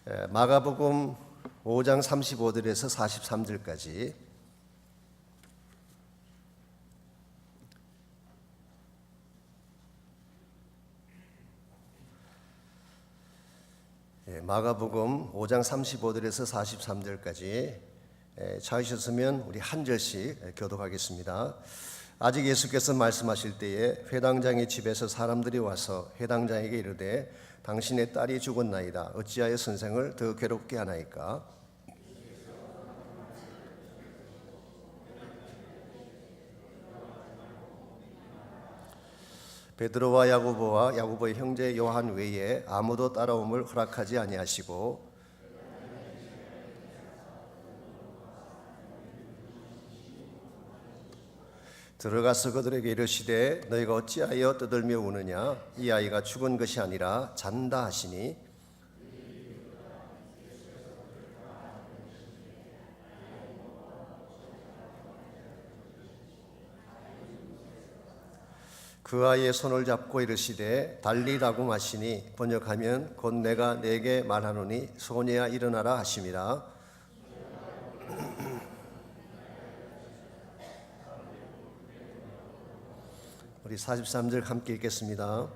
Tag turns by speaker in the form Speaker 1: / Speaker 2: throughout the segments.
Speaker 1: 마가복음 5장 35절에서 43절까지 마가복음 5장 35절에서 43절까지 찾으셨으면 우리 한 절씩 교독하겠습니다. 아직 예수께서 말씀하실 때에 회당장의 집에서 사람들이 와서 회당장에게 이르되 당신의 딸이 죽었나이다. 어찌하여 선생을 더 괴롭게 하나이까? 베드로와 야고보의 형제 요한 외에 아무도 따라옴을 허락하지 아니하시고 들어가서 그들에게 이르시되 너희가 어찌하여 떠들며 우느냐? 이 아이가 죽은 것이 아니라 잔다 하시니 그 아이의 손을 잡고 이르시되 달리다고 하시니 번역하면 곧 내가 네게 말하노니 소녀야 일어나라 하심이라. 우리 43절 함께 읽겠습니다.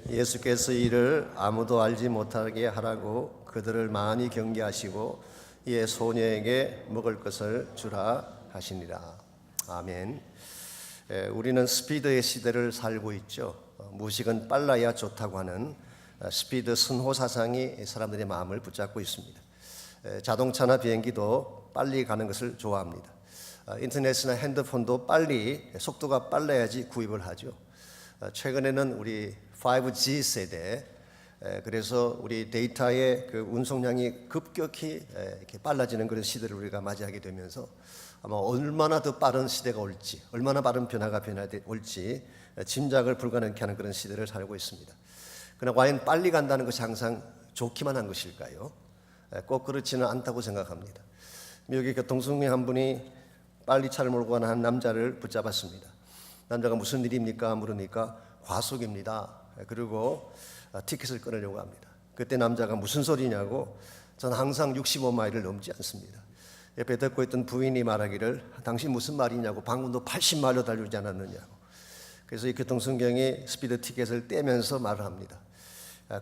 Speaker 1: 예수께서 이를 아무도 알지 못하게 하라고 그들을 많이 경계하시고 이에 소녀에게 먹을 것을 주라 하시니라. 아멘. 우리는 스피드의 시대를 살고 있죠. 무식은 빨라야 좋다고 하는 스피드 선호 사상이 사람들의 마음을 붙잡고 있습니다. 자동차나 비행기도 빨리 가는 것을 좋아합니다. 인터넷이나 핸드폰도 빨리 속도가 빨라야지 구입을 하죠. 최근에는 우리 5G 세대, 그래서 우리 데이터의 그 운송량이 급격히 이렇게 빨라지는 그런 시대를 우리가 맞이하게 되면서 아마 얼마나 더 빠른 시대가 올지, 얼마나 빠른 변화가 올지 짐작을 불가능케 하는 그런 시대를 살고 있습니다. 그러나 과연 빨리 간다는 것이 항상 좋기만 한 것일까요? 꼭 그렇지는 않다고 생각합니다. 미국의 교통승무원 한 분이 빨리 차를 몰고 가는 한 남자를 붙잡았습니다. 남자가 무슨 일입니까? 물으니까 과속입니다. 그리고 티켓을 끊으려고 합니다. 그때 남자가 무슨 소리냐고, 저는 항상 65마일을 넘지 않습니다. 옆에 듣고 있던 부인이 말하기를 당신 무슨 말이냐고, 방금도 80마일로 달리지 않았느냐고. 그래서 이 교통순경이 스피드 티켓을 떼면서 말을 합니다.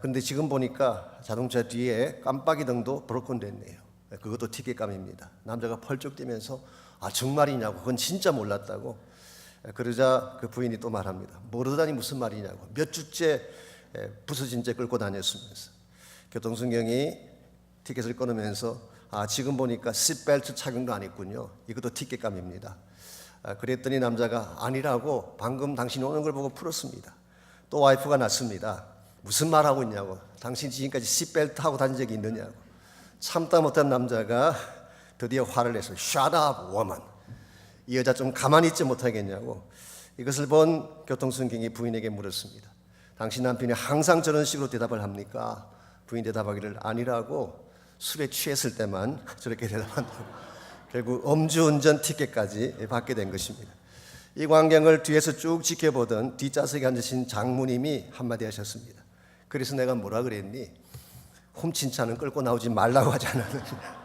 Speaker 1: 근데 지금 보니까 자동차 뒤에 깜빡이 등도 브로큰 됐네요. 그것도 티켓감입니다. 남자가 펄쩍 뛰면서 정말이냐고, 그건 진짜 몰랐다고. 그러자 그 부인이 또 말합니다. 모르다니 무슨 말이냐고. 몇 주째 부서진 채 끌고 다녔으면서. 교통순경이 티켓을 끊으면서 지금 보니까 시트벨트 착용도 안 했군요. 이것도 티켓감입니다. 그랬더니 남자가 아니라고, 방금 당신이 오는 걸 보고 풀었습니다. 또 와이프가 났습니다. 무슨 말하고 있냐고. 당신 지금까지 시트벨트 하고 다닌 적이 있느냐고. 참다 못한 남자가 드디어 화를 내서 Shut up, woman. 이 여자 좀 가만히 있지 못하겠냐고. 이것을 본 교통순경이 부인에게 물었습니다. 당신 남편이 항상 저런 식으로 대답을 합니까? 부인 대답하기를 아니라고, 술에 취했을 때만 저렇게 대답한다고. 결국 음주운전 티켓까지 받게 된 것입니다. 이 광경을 뒤에서 쭉 지켜보던 뒷좌석에 앉으신 장모님이 한마디 하셨습니다. 그래서 내가 뭐라 그랬니? 훔친 차는 끌고 나오지 말라고 하지 않았느냐.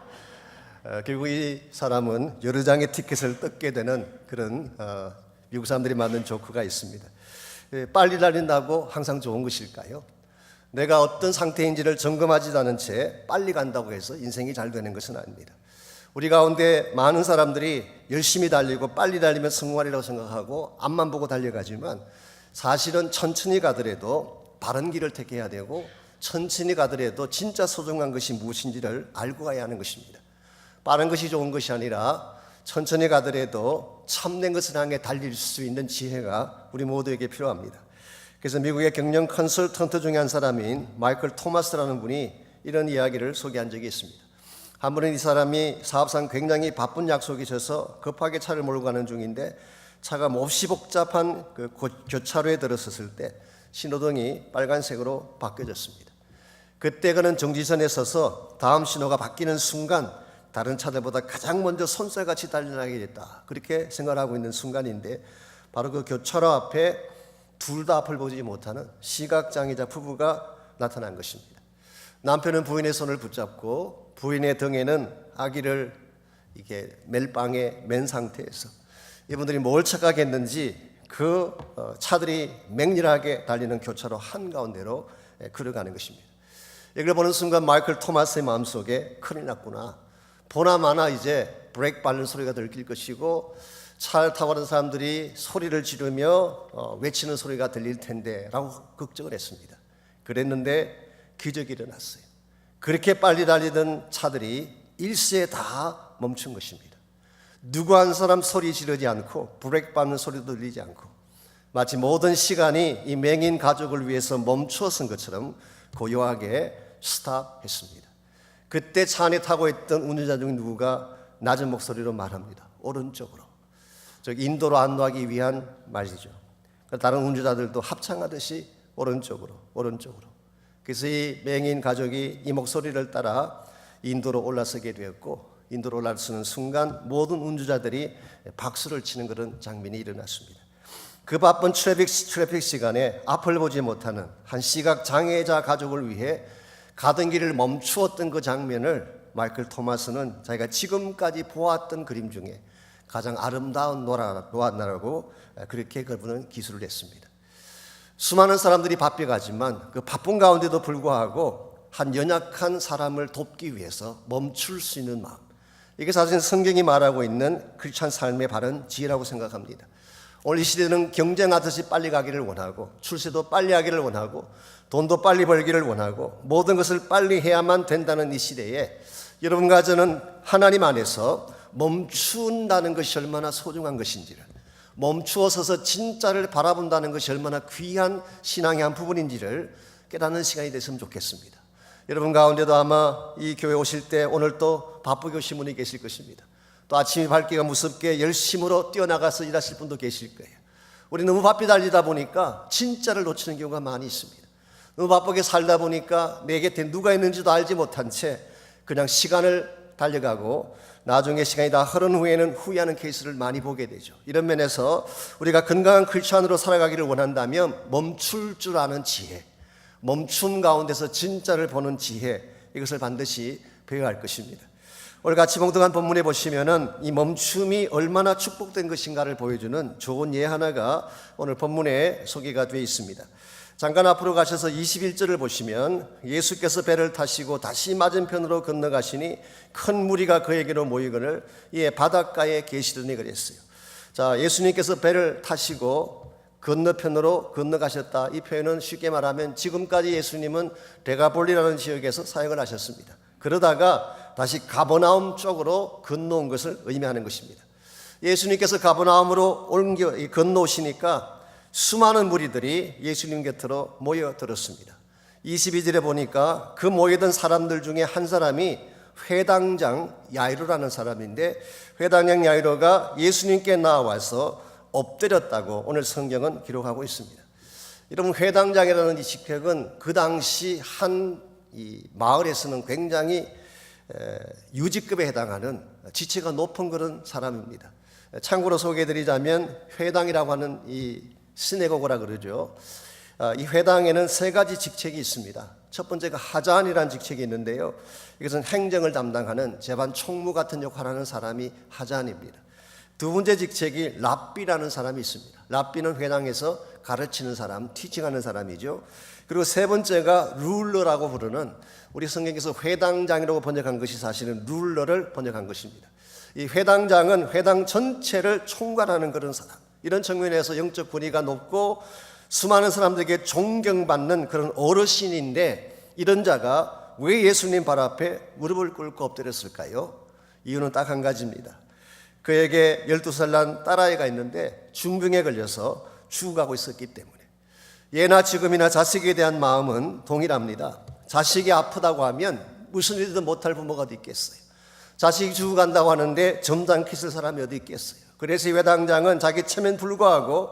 Speaker 1: 결국 이 사람은 여러 장의 티켓을 뜯게 되는 그런 미국 사람들이 만든 조크가 있습니다. 빨리 달린다고 항상 좋은 것일까요? 내가 어떤 상태인지를 점검하지도 않은 채 빨리 간다고 해서 인생이 잘 되는 것은 아닙니다. 우리 가운데 많은 사람들이 열심히 달리고 빨리 달리면 성공하리라고 생각하고 앞만 보고 달려가지만 사실은 천천히 가더라도 바른 길을 택해야 되고 천천히 가더라도 진짜 소중한 것이 무엇인지를 알고 가야 하는 것입니다. 빠른 것이 좋은 것이 아니라 천천히 가더라도 참된 것을 향해 달릴 수 있는 지혜가 우리 모두에게 필요합니다. 그래서 미국의 경영 컨설턴트 중에 한 사람인 마이클 토마스라는 분이 이런 이야기를 소개한 적이 있습니다. 한 번은 이 사람이 사업상 굉장히 바쁜 약속이 있어서 급하게 차를 몰고 가는 중인데 차가 몹시 복잡한 그 교차로에 들어섰을 때 신호등이 빨간색으로 바뀌어졌습니다. 그때 그는 정지선에 서서 다음 신호가 바뀌는 순간 다른 차들보다 가장 먼저 손살같이 달려나게 됐다. 그렇게 생각하고 있는 순간인데 바로 그 교차로 앞에 둘 다 앞을 보지 못하는 시각장애자 부부가 나타난 것입니다. 남편은 부인의 손을 붙잡고 부인의 등에는 아기를 이게 멜빵에 맨 상태에서 이분들이 뭘 착각했는지 그 차들이 맹렬하게 달리는 교차로 한가운데로 걸어가는 것입니다. 이걸 보는 순간 마이클 토마스의 마음속에 큰일 났구나. 보나마나 이제 브레이크 밟는 소리가 들릴 것이고 차를 타고 가는 사람들이 소리를 지르며 외치는 소리가 들릴 텐데 라고 걱정을 했습니다. 그랬는데 기적이 일어났어요. 그렇게 빨리 달리던 차들이 일시에 다 멈춘 것입니다. 누구 한 사람 소리 지르지 않고 브레이크 밟는 소리도 들리지 않고 마치 모든 시간이 이 맹인 가족을 위해서 멈추었은 것처럼 고요하게 스탑했습니다. 그때 차 안에 타고 있던 운전자 중 누구가 낮은 목소리로 말합니다. 오른쪽으로. 인도로 안도하기 위한 말이죠. 다른 운전자들도 합창하듯이 오른쪽으로. 그래서 이 맹인 가족이 이 목소리를 따라 인도로 올라서게 되었고 인도로 올라서는 순간 모든 운전자들이 박수를 치는 그런 장면이 일어났습니다. 그 바쁜 트래픽 시간에 앞을 보지 못하는 한 시각 장애자 가족을 위해 가던 길을 멈추었던 그 장면을 마이클 토마스는 자기가 지금까지 보았던 그림 중에 가장 아름다운 노안나라고 그렇게 그분은 기술을 했습니다. 수많은 사람들이 바삐가지만 그 바쁜 가운데도 불구하고 한 연약한 사람을 돕기 위해서 멈출 수 있는 마음, 이게 사실 성경이 말하고 있는 크리스찬 삶의 바른 지혜라고 생각합니다. 오늘 이 시대는 경쟁하듯이 빨리 가기를 원하고 출세도 빨리 하기를 원하고 돈도 빨리 벌기를 원하고 모든 것을 빨리 해야만 된다는 이 시대에 여러분과 저는 하나님 안에서 멈춘다는 것이 얼마나 소중한 것인지를, 멈추어 서서 진짜를 바라본다는 것이 얼마나 귀한 신앙의 한 부분인지를 깨닫는 시간이 됐으면 좋겠습니다. 여러분 가운데도 아마 이 교회 오실 때 오늘 또 바쁘게 오신 분이 계실 것입니다. 또 아침이 밝기가 무섭게 열심으로 뛰어나가서 일하실 분도 계실 거예요. 우리 너무 바삐 달리다 보니까 진짜를 놓치는 경우가 많이 있습니다. 너무 바쁘게 살다 보니까 내 곁에 누가 있는지도 알지 못한 채 그냥 시간을 달려가고 나중에 시간이 다 흐른 후에는 후회하는 케이스를 많이 보게 되죠. 이런 면에서 우리가 건강한 크리스찬으로 살아가기를 원한다면 멈출 줄 아는 지혜, 멈춤 가운데서 진짜를 보는 지혜, 이것을 반드시 배워야 할 것입니다. 오늘 같이 봉독한 본문에 보시면은 이 멈춤이 얼마나 축복된 것인가를 보여주는 좋은 예 하나가 오늘 본문에 소개가 되어 있습니다. 잠깐 앞으로 가셔서 21절을 보시면 예수께서 배를 타시고 다시 맞은편으로 건너가시니 큰 무리가 그에게로 모이거늘 이에 바닷가에 계시더니 그랬어요. 자, 예수님께서 배를 타시고 건너편으로 건너가셨다. 이 표현은 쉽게 말하면 지금까지 예수님은 데가볼리라는 지역에서 사역을 하셨습니다. 그러다가 다시 가버나움 쪽으로 건너온 것을 의미하는 것입니다. 예수님께서 가버나움으로 건너오시니까 수많은 무리들이 예수님 곁으로 모여들었습니다. 22절에 보니까 그 모이던 사람들 중에 한 사람이 회당장 야이로라는 사람인데, 회당장 야이로가 예수님께 나와서 엎드렸다고 오늘 성경은 기록하고 있습니다. 여러분, 회당장이라는 이 직책은 그 당시 한 이 마을에서는 굉장히 유지급에 해당하는 지체가 높은 그런 사람입니다. 참고로 소개해드리자면 회당이라고 하는 이 시네고그라 그러죠. 이 회당에는 세 가지 직책이 있습니다. 첫 번째가 하잔이라는 직책이 있는데요. 이것은 행정을 담당하는 재반 총무 같은 역할을 하는 사람이 하잔입니다. 두 번째 직책이 랍비라는 사람이 있습니다. 랍비는 회당에서 가르치는 사람, 티칭하는 사람이죠. 그리고 세 번째가 룰러라고 부르는, 우리 성경에서 회당장이라고 번역한 것이 사실은 룰러를 번역한 것입니다. 이 회당장은 회당 전체를 총괄하는 그런 사람, 이런 측면에서 영적 권위가 높고 수많은 사람들에게 존경받는 그런 어르신인데, 이런 자가 왜 예수님 발 앞에 무릎을 꿇고 엎드렸을까요? 이유는 딱 한 가지입니다. 그에게 12살 난 딸아이가 있는데 중병에 걸려서 죽어가고 있었기 때문에. 예나 지금이나 자식에 대한 마음은 동일합니다. 자식이 아프다고 하면 무슨 일도 못할 부모가 어디 있겠어요. 자식이 죽어간다고 하는데 점잖게 있을 사람이 어디 있겠어요. 그래서 이 회당장은 자기 체면 불구하고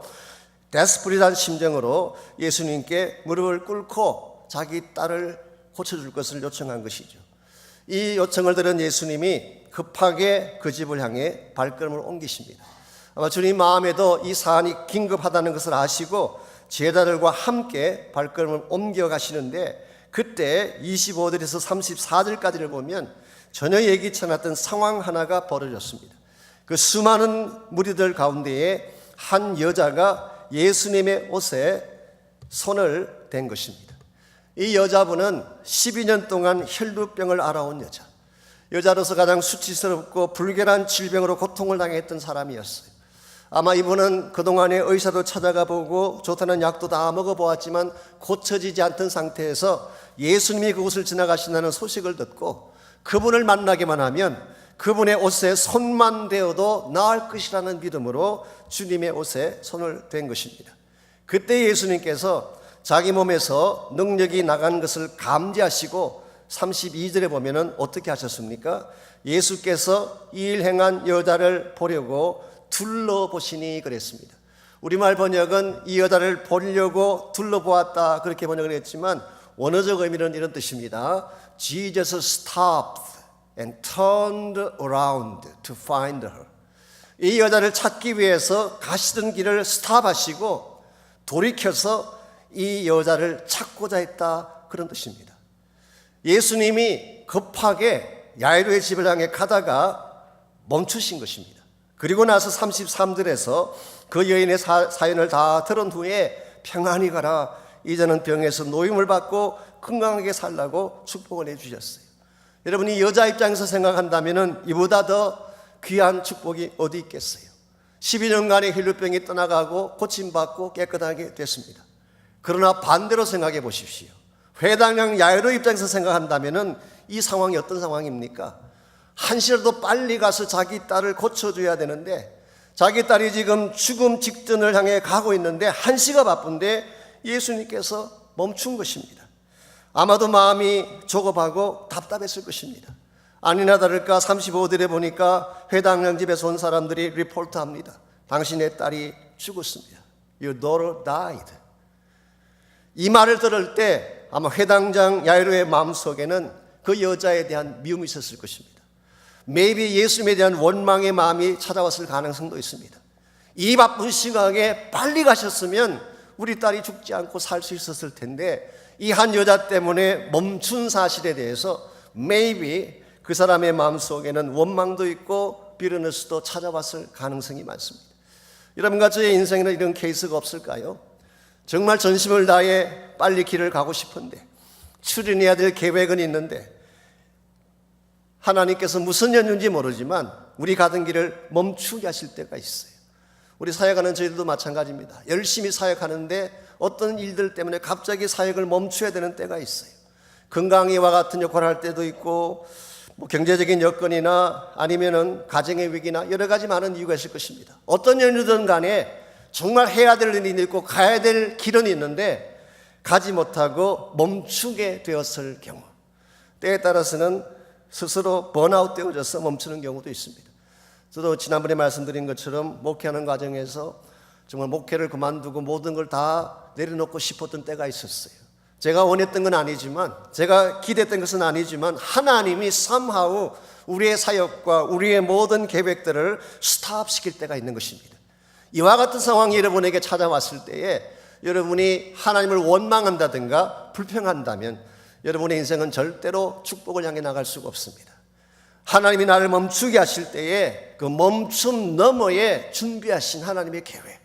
Speaker 1: 데스프리한 심정으로 예수님께 무릎을 꿇고 자기 딸을 고쳐줄 것을 요청한 것이죠. 이 요청을 들은 예수님이 급하게 그 집을 향해 발걸음을 옮기십니다. 아마 주님 마음에도 이 사안이 긴급하다는 것을 아시고 제자들과 함께 발걸음을 옮겨 가시는데, 그때 25절에서 34절까지를 보면 전혀 예기치 않았던 상황 하나가 벌어졌습니다. 그 수많은 무리들 가운데에 한 여자가 예수님의 옷에 손을 댄 것입니다. 이 여자분은 12년 동안 혈루병을 앓아온 여자로서 가장 수치스럽고 불결한 질병으로 고통을 당했던 사람이었어요. 아마 이분은 그동안에 의사도 찾아가 보고 좋다는 약도 다 먹어보았지만 고쳐지지 않던 상태에서 예수님이 그곳을 지나가신다는 소식을 듣고 그분을 만나기만 하면 그분의 옷에 손만 대어도 나을 것이라는 믿음으로 주님의 옷에 손을 댄 것입니다. 그때 예수님께서 자기 몸에서 능력이 나간 것을 감지하시고 32절에 보면은 어떻게 하셨습니까? 예수께서 이 일 행한 여자를 보려고 둘러보시니 그랬습니다. 우리말 번역은 이 여자를 보려고 둘러보았다 그렇게 번역을 했지만 원어적 의미는 이런 뜻입니다. Jesus stopped and turned around to find her. 이 여자를 찾기 위해서 가시던 길을 스탑하시고 돌이켜서 이 여자를 찾고자 했다 그런 뜻입니다. 예수님이 급하게 야이로의 집을 향해 가다가 멈추신 것입니다. 그리고 나서 33절에서 그 여인의 사연을 다 들은 후에 평안히 가라, 이제는 병에서 노임을 받고 건강하게 살라고 축복을 해주셨어요. 여러분, 이 여자 입장에서 생각한다면 이보다 더 귀한 축복이 어디 있겠어요? 12년간의 혈루병이 떠나가고 고침받고 깨끗하게 됐습니다. 그러나 반대로 생각해 보십시오. 회당장 야이로 입장에서 생각한다면 이 상황이 어떤 상황입니까? 한시라도 빨리 가서 자기 딸을 고쳐줘야 되는데 자기 딸이 지금 죽음 직전을 향해 가고 있는데 한시가 바쁜데 예수님께서 멈춘 것입니다. 아마도 마음이 조급하고 답답했을 것입니다. 아니나 다를까 35절에 보니까 회당장 집에서 온 사람들이 리포트합니다. 당신의 딸이 죽었습니다. Your daughter died. 이 말을 들을 때 아마 회당장 야이로의 마음속에는 그 여자에 대한 미움이 있었을 것입니다. maybe 예수님에 대한 원망의 마음이 찾아왔을 가능성도 있습니다. 이 바쁜 시각에 빨리 가셨으면 우리 딸이 죽지 않고 살 수 있었을 텐데 이 한 여자 때문에 멈춘 사실에 대해서 maybe 그 사람의 마음속에는 원망도 있고 비르너스도 찾아왔을 가능성이 많습니다. 여러분과 저의 인생에는 이런 케이스가 없을까요? 정말 전심을 다해 빨리 길을 가고 싶은데 추진해야 될 계획은 있는데 하나님께서 무슨 연유인지 모르지만 우리 가던 길을 멈추게 하실 때가 있어요. 우리 사역하는 저희들도 마찬가지입니다. 열심히 사역하는데 어떤 일들 때문에 갑자기 사역을 멈춰야 되는 때가 있어요. 건강이와 같은 역할을 할 때도 있고 경제적인 여건이나 아니면은 가정의 위기나 여러 가지 많은 이유가 있을 것입니다. 어떤 연유든 간에 정말 해야 될 일이 있고 가야 될 길은 있는데 가지 못하고 멈추게 되었을 경우, 때에 따라서는 스스로 번아웃 되어져서 멈추는 경우도 있습니다. 저도 지난번에 말씀드린 것처럼 목회하는 과정에서 정말 목회를 그만두고 모든 걸 다 내려놓고 싶었던 때가 있었어요. 제가 원했던 건 아니지만, 제가 기대했던 것은 아니지만 하나님이 somehow 우리의 사역과 우리의 모든 계획들을 스탑시킬 때가 있는 것입니다. 이와 같은 상황이 여러분에게 찾아왔을 때에 여러분이 하나님을 원망한다든가 불평한다면 여러분의 인생은 절대로 축복을 향해 나갈 수가 없습니다. 하나님이 나를 멈추게 하실 때에 그 멈춤 너머에 준비하신 하나님의 계획,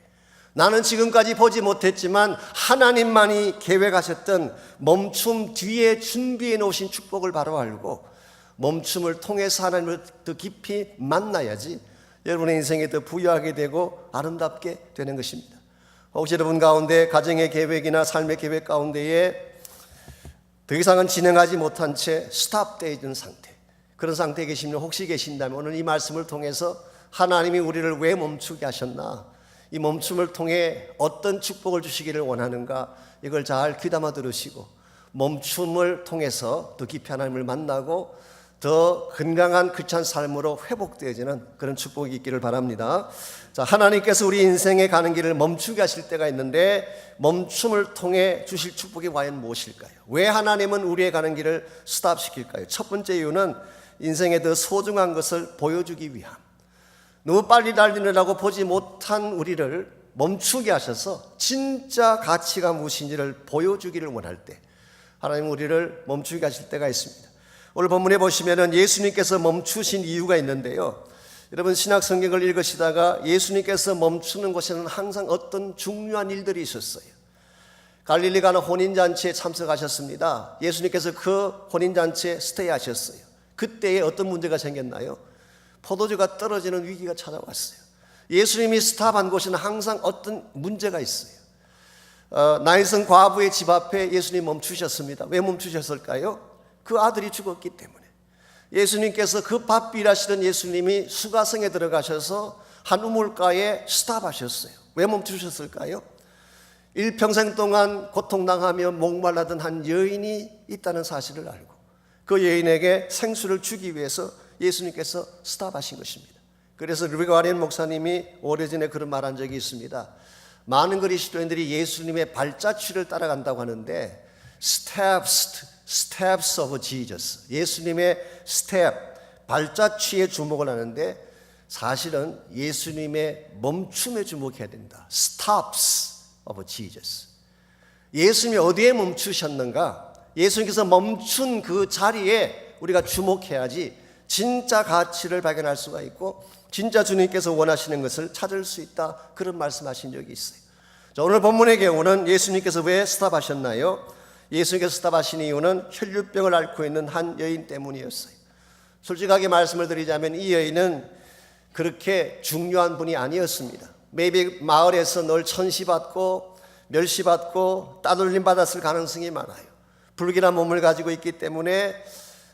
Speaker 1: 나는 지금까지 보지 못했지만 하나님만이 계획하셨던 멈춤 뒤에 준비해 놓으신 축복을 바로 알고 멈춤을 통해서 하나님을 더 깊이 만나야지 여러분의 인생에 더 부유하게 되고 아름답게 되는 것입니다. 혹시 여러분 가운데 가정의 계획이나 삶의 계획 가운데에 더 이상은 진행하지 못한 채 스탑되어 있는 상태, 그런 상태에 계시면 혹시 계신다면 오늘 이 말씀을 통해서 하나님이 우리를 왜 멈추게 하셨나, 이 멈춤을 통해 어떤 축복을 주시기를 원하는가, 이걸 잘 귀담아 들으시고 멈춤을 통해서 더 깊이 하나님을 만나고 더 건강한 크리스찬 삶으로 회복되어지는 그런 축복이 있기를 바랍니다. 자, 하나님께서 우리 인생에 가는 길을 멈추게 하실 때가 있는데 멈춤을 통해 주실 축복이 과연 무엇일까요? 왜 하나님은 우리의 가는 길을 스탑시킬까요? 첫 번째 이유는 인생에 더 소중한 것을 보여주기 위함. 너무 빨리 달리느라고 보지 못한 우리를 멈추게 하셔서 진짜 가치가 무엇인지를 보여주기를 원할 때, 하나님 우리를 멈추게 하실 때가 있습니다. 오늘 본문에 보시면은 예수님께서 멈추신 이유가 있는데요. 여러분 신약 성경을 읽으시다가 예수님께서 멈추는 곳에는 항상 어떤 중요한 일들이 있었어요. 갈릴리 가는 혼인잔치에 참석하셨습니다. 예수님께서 그 혼인잔치에 스테이하셨어요. 그때에 어떤 문제가 생겼나요? 포도주가 떨어지는 위기가 찾아왔어요. 예수님이 스탑한 곳에는 항상 어떤 문제가 있어요. 나인성 과부의 집 앞에 예수님 멈추셨습니다. 왜 멈추셨을까요? 그 아들이 죽었기 때문에. 예수님께서 그 바삐 일하시던 예수님이 수가성에 들어가셔서 한 우물가에 스탑하셨어요. 왜 멈추셨을까요? 일평생 동안 고통당하며 목말라던 한 여인이 있다는 사실을 알고 그 여인에게 생수를 주기 위해서 예수님께서 스탑하신 것입니다. 그래서 르베가리엔 목사님이 오래전에 그런 말한 적이 있습니다. 많은 그리스도인들이 예수님의 발자취를 따라간다고 하는데 steps of Jesus, 예수님의 스텝, 발자취에 주목을 하는데 사실은 예수님의 멈춤에 주목해야 된다. Stops of Jesus. 예수님이 어디에 멈추셨는가? 예수님께서 멈춘 그 자리에 우리가 주목해야지 진짜 가치를 발견할 수가 있고 진짜 주님께서 원하시는 것을 찾을 수 있다. 그런 말씀하신 적이 있어요. 자, 오늘 본문의 경우는 예수님께서 왜 스탑하셨나요? 예수님께서 스탑하신 이유는 혈류병을 앓고 있는 한 여인 때문이었어요. 솔직하게 말씀을 드리자면 이 여인은 그렇게 중요한 분이 아니었습니다. maybe 마을에서 늘 천시받고 멸시받고 따돌림 받았을 가능성이 많아요. 불길한 몸을 가지고 있기 때문에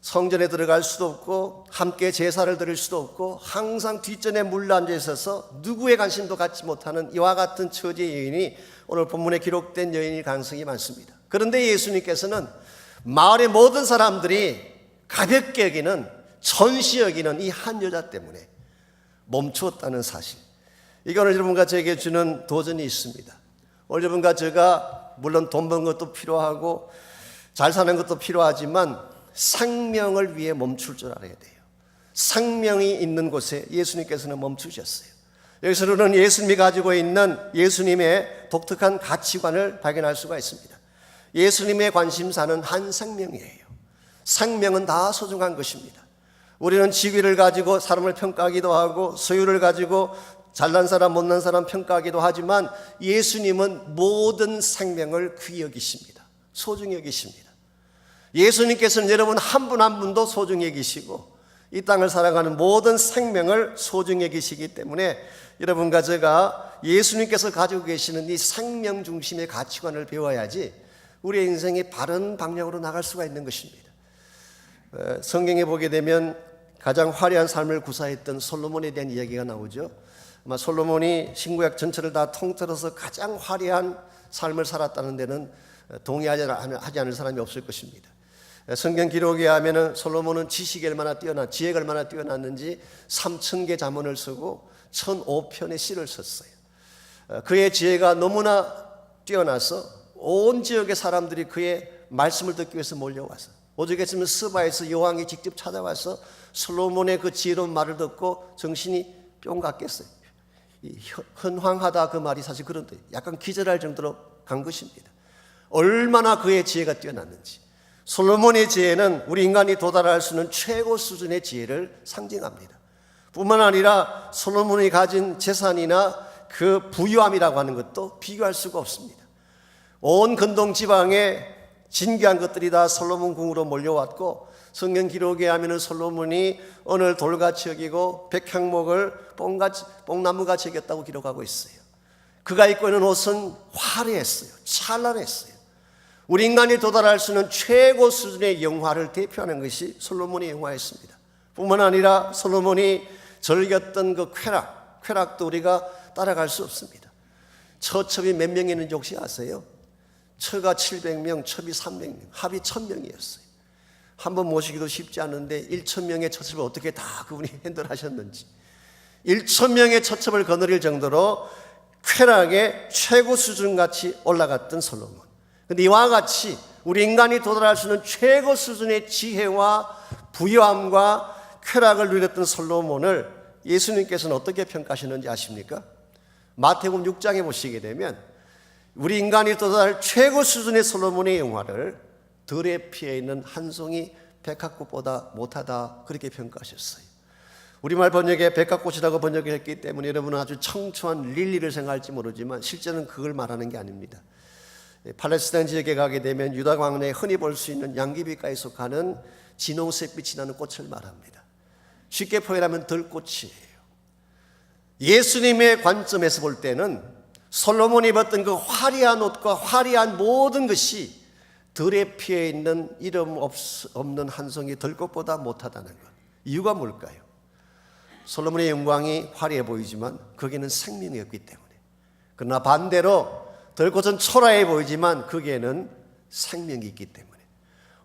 Speaker 1: 성전에 들어갈 수도 없고 함께 제사를 드릴 수도 없고 항상 뒷전에 물러앉아 있어서 누구의 관심도 갖지 못하는 이와 같은 처지의 여인이 오늘 본문에 기록된 여인일 가능성이 많습니다. 그런데 예수님께서는 마을의 모든 사람들이 가볍게 여기는 전시 여기는 이 한 여자 때문에 멈추었다는 사실, 이거는 여러분과 저에게 주는 도전이 있습니다. 오늘 여러분과 제가 물론 돈 버는 것도 필요하고 잘 사는 것도 필요하지만 생명을 위해 멈출 줄 알아야 돼요. 생명이 있는 곳에 예수님께서는 멈추셨어요. 여기서는 예수님이 가지고 있는 예수님의 독특한 가치관을 발견할 수가 있습니다. 예수님의 관심사는 한 생명이에요. 생명은 다 소중한 것입니다. 우리는 지위를 가지고 사람을 평가하기도 하고 소유를 가지고 잘난 사람 못난 사람 평가하기도 하지만 예수님은 모든 생명을 귀히 여기십니다. 소중히 여기십니다. 예수님께서는 여러분 한 분 한 분도 소중히 여기시고 이 땅을 살아가는 모든 생명을 소중히 여기시기 때문에 여러분과 제가 예수님께서 가지고 계시는 이 생명 중심의 가치관을 배워야지 우리의 인생이 바른 방향으로 나갈 수가 있는 것입니다. 성경에 보게 되면 가장 화려한 삶을 구사했던 솔로몬에 대한 이야기가 나오죠. 아마 솔로몬이 신구약 전체를 다 통틀어서 가장 화려한 삶을 살았다는 데는 동의하지 않을 사람이 없을 것입니다. 성경 기록에 의하면 솔로몬은 지식이 얼마나 지혜가 얼마나 뛰어났는지 3,000개 잠언을 쓰고 1,005편의 시를 썼어요. 그의 지혜가 너무나 뛰어나서 온 지역의 사람들이 그의 말씀을 듣기 위해서 몰려와서 오죽했으면 스바에서 여왕이 직접 찾아와서 솔로몬의 그 지혜로운 말을 듣고 정신이 뿅 갔겠어요. 헌황하다 그 말이 사실 그런데 약간 기절할 정도로 간 것입니다. 얼마나 그의 지혜가 뛰어났는지. 솔로몬의 지혜는 우리 인간이 도달할 수 있는 최고 수준의 지혜를 상징합니다. 뿐만 아니라 솔로몬이 가진 재산이나 그 부유함이라고 하는 것도 비교할 수가 없습니다. 온 근동 지방에 진귀한 것들이 다 솔로몬 궁으로 몰려왔고 성경 기록에 하면은 솔로몬이 언을 돌같이 여기고 백향목을 뽕나무같이 여겼다고 기록하고 있어요. 그가 입고 있는 옷은 화려했어요. 찬란했어요. 우리 인간이 도달할 수 있는 최고 수준의 영화를 대표하는 것이 솔로몬의 영화였습니다. 뿐만 아니라 솔로몬이 즐겼던 그 쾌락도 우리가 따라갈 수 없습니다. 처첩이 몇 명이 있는지 혹시 아세요? 처가 700명, 첩이 300명, 합이 1000명이었어요. 한번 모시기도 쉽지 않은데 1000명의 처첩을 어떻게 다 그분이 핸들하셨는지, 1000명의 처첩을 거느릴 정도로 쾌락의 최고 수준같이 올라갔던 솔로몬. 그런데 이와 같이 우리 인간이 도달할 수 있는 최고 수준의 지혜와 부유함과 쾌락을 누렸던 솔로몬을 예수님께서는 어떻게 평가하시는지 아십니까? 마태복음 6장에 보시게 되면 우리 인간이 도달할 최고 수준의 솔로몬의 영화를 들의 피에 있는 한 송이 백합꽃보다 못하다 그렇게 평가하셨어요. 우리말 번역에 백합꽃이라고 번역했기 때문에 여러분은 아주 청초한 릴리를 생각할지 모르지만 실제는 그걸 말하는 게 아닙니다. 팔레스타인 지역에 가게 되면 유다 광야에 흔히 볼 수 있는 양귀비가에 속하는 진홍색빛이 나는 꽃을 말합니다. 쉽게 표현하면 들꽃이에요. 예수님의 관점에서 볼 때는 솔로몬이 입었던 그 화려한 옷과 화려한 모든 것이 들의 피에 있는 이름 없는 한 송이 들꽃보다 못하다는 것. 이유가 뭘까요? 솔로몬의 영광이 화려해 보이지만 거기에는 생명이 없기 때문에. 그러나 반대로 들꽃은 초라해 보이지만 거기에는 생명이 있기 때문에.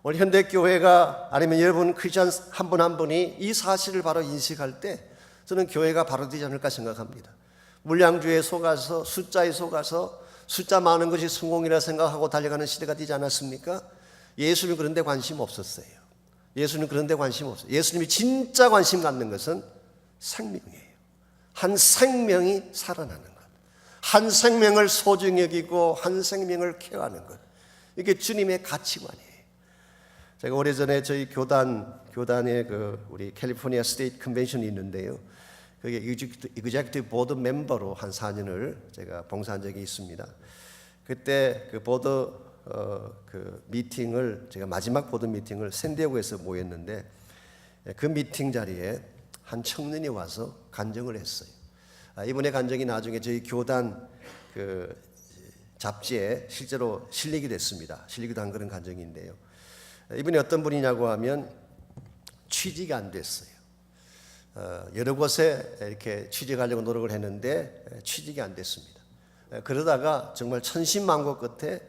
Speaker 1: 오늘 현대교회가 아니면 여러분 크리스찬 한 분 한 분이 이 사실을 바로 인식할 때 저는 교회가 바로 되지 않을까 생각합니다. 물량주의에 속아서 숫자에 속아서 숫자 많은 것이 성공이라 생각하고 달려가는 시대가 되지 않았습니까? 예수님 그런 데 관심 없었어요. 예수님 그런 데 관심 없어요. 예수님이 진짜 관심 갖는 것은 생명이에요. 한 생명이 살아나는 것. 한 생명을 소중히 여기고 한 생명을 케어하는 것. 이게 주님의 가치관이에요. 제가 오래전에 저희 교단에 우리 캘리포니아 스테이트 컨벤션이 있는데요. 거기에 executive board 멤버로 한 4년을 제가 봉사한 적이 있습니다. 그때 그 보드 미팅을 제가 마지막 보드 미팅을 샌디에고에서 모였는데 그 미팅 자리에 한 청년이 와서 간증을 했어요. 이분의 간증이 나중에 저희 교단 그 잡지에 실제로 실리기도 했습니다. 실리기도 한 그런 간증인데요. 이분이 어떤 분이냐고 하면 취직이 안 됐어요. 여러 곳에 이렇게 취직하려고 노력을 했는데 취직이 안 됐습니다. 그러다가 정말 천신만고 끝에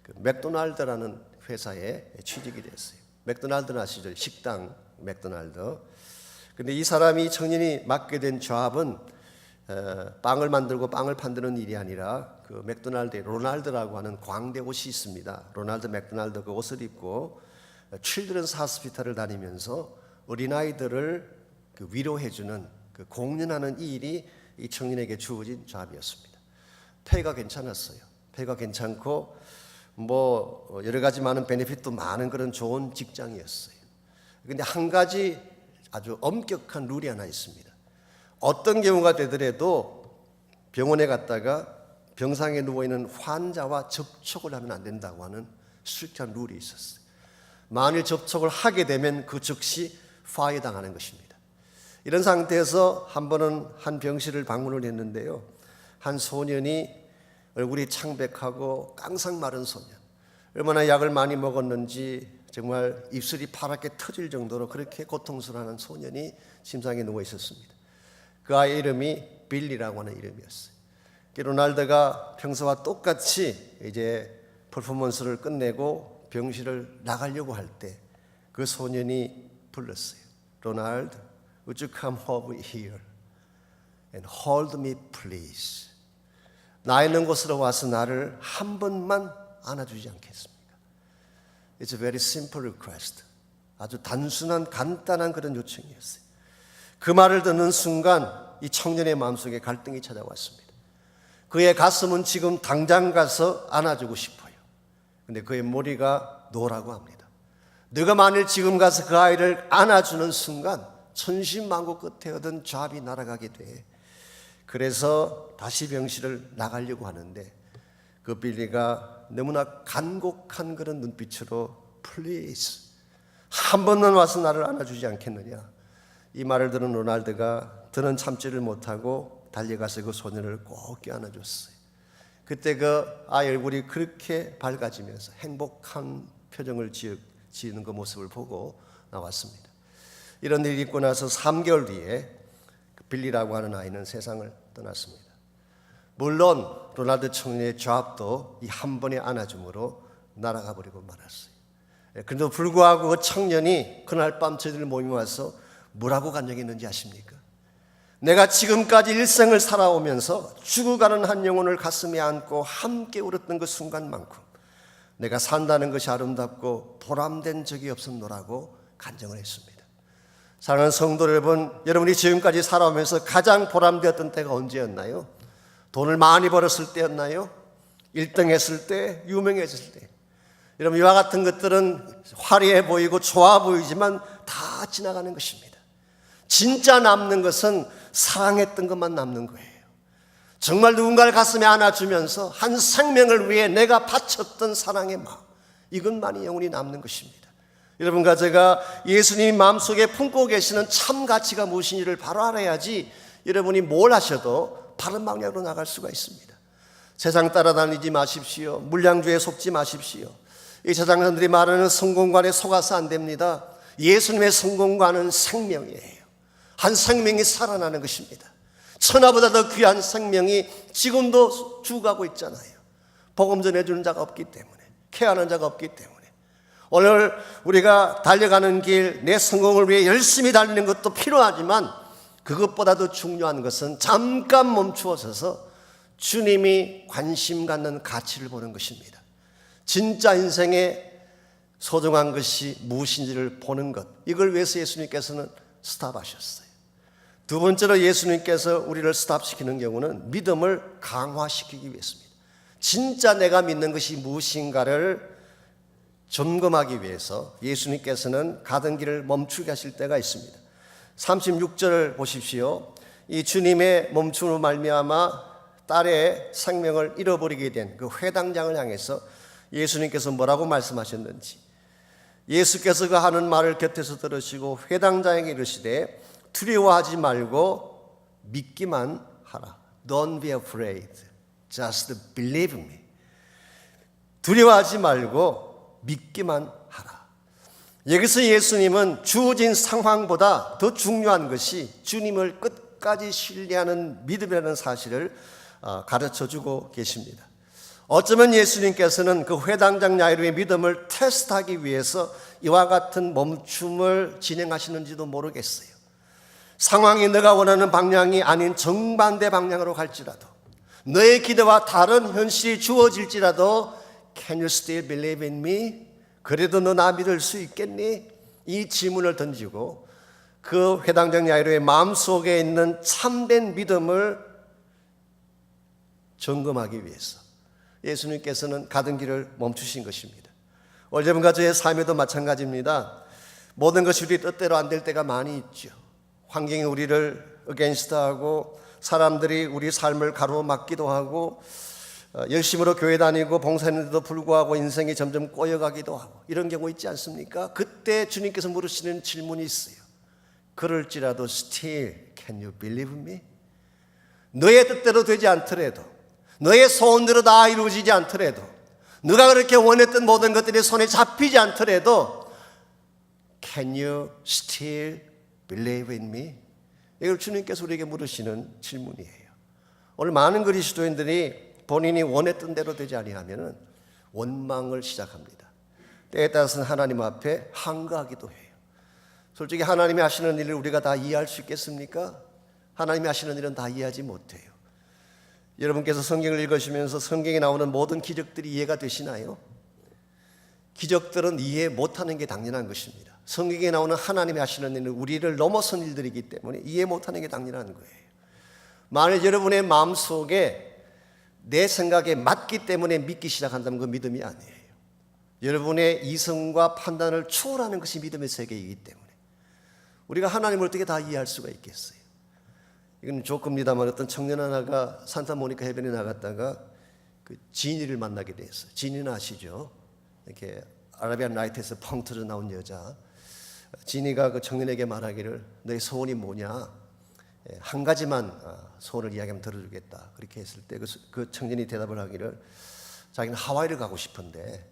Speaker 1: 그 맥도날드라는 회사에 취직이 됐어요. 맥도날드는 아시죠? 식당 맥도날드. 근데 이 사람이 청년이 맡게 된 잡은 빵을 만들고 빵을 판다는 일이 아니라 그 맥도날드에 로날드라고 하는 광대 옷이 있습니다. 로날드 맥도날드 그 옷을 입고 칠드런스 하스피탈을 다니면서 어린아이들을 그 위로해주는 그 공연하는 이 일이 이 청년에게 주어진 잡이었습니다. 페이가 괜찮았어요. 페이가 괜찮고 뭐 여러 가지 많은 베네핏도 많은 그런 좋은 직장이었어요. 그런데 한 가지 아주 엄격한 룰이 하나 있습니다. 어떤 경우가 되더라도 병원에 갔다가 병상에 누워있는 환자와 접촉을 하면 안 된다고 하는 스트릭트한 룰이 있었어요. 만일 접촉을 하게 되면 그 즉시 파이어 당하는 것입니다. 이런 상태에서 한 번은 한 병실을 방문을 했는데요. 한 소년이 얼굴이 창백하고 깡상 마른 소년. 얼마나 약을 많이 먹었는지 정말 입술이 파랗게 터질 정도로 그렇게 고통스러워하는 소년이 침상에 누워 있었습니다. 그 아이의 이름이 빌리라고 하는 이름이었어요. 로날드가 평소와 똑같이 이제 퍼포먼스를 끝내고 병실을 나가려고 할 때 그 소년이 불렀어요. 로날드, would you come over here and hold me please? 나 있는 곳으로 와서 나를 한 번만 안아주지 않겠습니까? It's a very simple request. 아주 단순한 간단한 그런 요청이었어요. 그 말을 듣는 순간 이 청년의 마음속에 갈등이 찾아왔습니다. 그의 가슴은 지금 당장 가서 안아주고 싶어요. 근데 그의 머리가 노라고 합니다. 네가 만일 지금 가서 그 아이를 안아주는 순간 천신만고 끝에 얻은 잡이 날아가게 돼. 그래서 다시 병실을 나가려고 하는데 그 빌리가 너무나 간곡한 그런 눈빛으로 Please 한 번만 와서 나를 안아주지 않겠느냐. 이 말을 들은 로날드가 더는 참지를 못하고 달려가서 그 소년을 꼭 껴안아줬어요. 그때 그 아이 얼굴이 그렇게 밝아지면서 행복한 표정을 지는 그 모습을 보고 나왔습니다. 이런 일이 있고 나서 3개월 뒤에 빌리라고 하는 아이는 세상을 떠났습니다. 물론 로날드 청년의 잡도 이 한 번의 안아줌으로 날아가 버리고 말았어요. 그런데도 불구하고 그 청년이 그날 밤 저희들 모임에 와서 뭐라고 간증했는지 아십니까? 내가 지금까지 일생을 살아오면서 죽어가는 한 영혼을 가슴에 안고 함께 울었던 그 순간만큼 내가 산다는 것이 아름답고 보람된 적이 없었노라고 간증을 했습니다. 사랑하는 성도 여러분, 여러분이 지금까지 살아오면서 가장 보람되었던 때가 언제였나요? 돈을 많이 벌었을 때였나요? 1등 했을 때? 유명해졌을 때? 여러분, 이와 같은 것들은 화려해 보이고 좋아 보이지만 다 지나가는 것입니다. 진짜 남는 것은 사랑했던 것만 남는 거예요. 정말 누군가를 가슴에 안아주면서 한 생명을 위해 내가 바쳤던 사랑의 마음, 이것만이 영원히 남는 것입니다. 여러분과 제가 예수님 마음속에 품고 계시는 참 가치가 무엇인지를 바로 알아야지 여러분이 뭘 하셔도 바른 방향으로 나갈 수가 있습니다. 세상 따라다니지 마십시오. 물량주에 속지 마십시오. 이 세상 사람들이 말하는 성공관에 속아서 안 됩니다. 예수님의 성공관은 생명이에요. 한 생명이 살아나는 것입니다. 천하보다 더 귀한 생명이 지금도 죽어가고 있잖아요. 복음 전해주는 자가 없기 때문에, 케어하는 자가 없기 때문에. 오늘 우리가 달려가는 길, 내 성공을 위해 열심히 달리는 것도 필요하지만 그것보다 더 중요한 것은 잠깐 멈추어 서서 주님이 관심 갖는 가치를 보는 것입니다. 진짜 인생에 소중한 것이 무엇인지를 보는 것, 이걸 위해서 예수님께서는 스탑하셨어요. 두 번째로 예수님께서 우리를 스탑시키는 경우는 믿음을 강화시키기 위해서입니다. 진짜 내가 믿는 것이 무엇인가를 점검하기 위해서 예수님께서는 가던 길을 멈추게 하실 때가 있습니다. 36절을 보십시오. 이 주님의 멈춤으로 말미암아 딸의 생명을 잃어버리게 된 그 회당장을 향해서 예수님께서 뭐라고 말씀하셨는지, 예수께서 그 하는 말을 곁에서 들으시고 회당장에게 이르시되 두려워하지 말고 믿기만 하라. Don't be afraid. Just believe me. 두려워하지 말고 믿기만 하라. 여기서 예수님은 주어진 상황보다 더 중요한 것이 주님을 끝까지 신뢰하는 믿음이라는 사실을 가르쳐주고 계십니다. 어쩌면 예수님께서는 그 회당장 야이로의 믿음을 테스트하기 위해서 이와 같은 멈춤을 진행하시는지도 모르겠어요. 상황이 내가 원하는 방향이 아닌 정반대 방향으로 갈지라도, 너의 기대와 다른 현실이 주어질지라도 Can you still believe in me? 그래도 너 나 믿을 수 있겠니? 이 질문을 던지고 그 회당장 야이로의 마음속에 있는 참된 믿음을 점검하기 위해서 예수님께서는 가던 길을 멈추신 것입니다. 오늘 여러분과 저의 삶에도 마찬가지입니다. 모든 것이 우리 뜻대로 안 될 때가 많이 있죠. 환경이 우리를 어게인스트하고 사람들이 우리 삶을 가로막기도 하고 열심으로 교회 다니고 봉사했는데도 불구하고 인생이 점점 꼬여가기도 하고 이런 경우 있지 않습니까? 그때 주님께서 물으시는 질문이 있어요. 그럴지라도 still can you believe me? 너의 뜻대로 되지 않더라도, 너의 소원대로 다 이루어지지 않더라도, 네가 그렇게 원했던 모든 것들이 손에 잡히지 않더라도 Can you still believe in me? 이걸 주님께서 우리에게 물으시는 질문이에요. 오늘 많은 그리스도인들이 본인이 원했던 대로 되지 아니하면 원망을 시작합니다. 때에 따라서는 하나님 앞에 항거하기도 해요. 솔직히 하나님이 하시는 일을 우리가 다 이해할 수 있겠습니까? 하나님이 하시는 일은 다 이해하지 못해요. 여러분께서 성경을 읽으시면서 성경에 나오는 모든 기적들이 이해가 되시나요? 기적들은 이해 못하는 게 당연한 것입니다. 성경에 나오는 하나님이 하시는 일은 우리를 넘어선 일들이기 때문에 이해 못하는 게 당연한 거예요. 만일 여러분의 마음속에 내 생각에 맞기 때문에 믿기 시작한다면 그 믿음이 아니에요. 여러분의 이성과 판단을 초월하는 것이 믿음의 세계이기 때문에 우리가 하나님을 어떻게 다 이해할 수가 있겠어요? 이건 조금입니다만 어떤 청년 하나가 산타모니카 해변에 나갔다가 그 지니를 만나게 됐어요. 지니는 아시죠? 이렇게 아라비안 나이트에서 펑 터져 나온 여자. 지니가 그 청년에게 말하기를 너의 소원이 뭐냐? 한 가지만 소원을 이야기하면 들어주겠다. 그렇게 했을 때 그 청년이 대답을 하기를 자기는 하와이를 가고 싶은데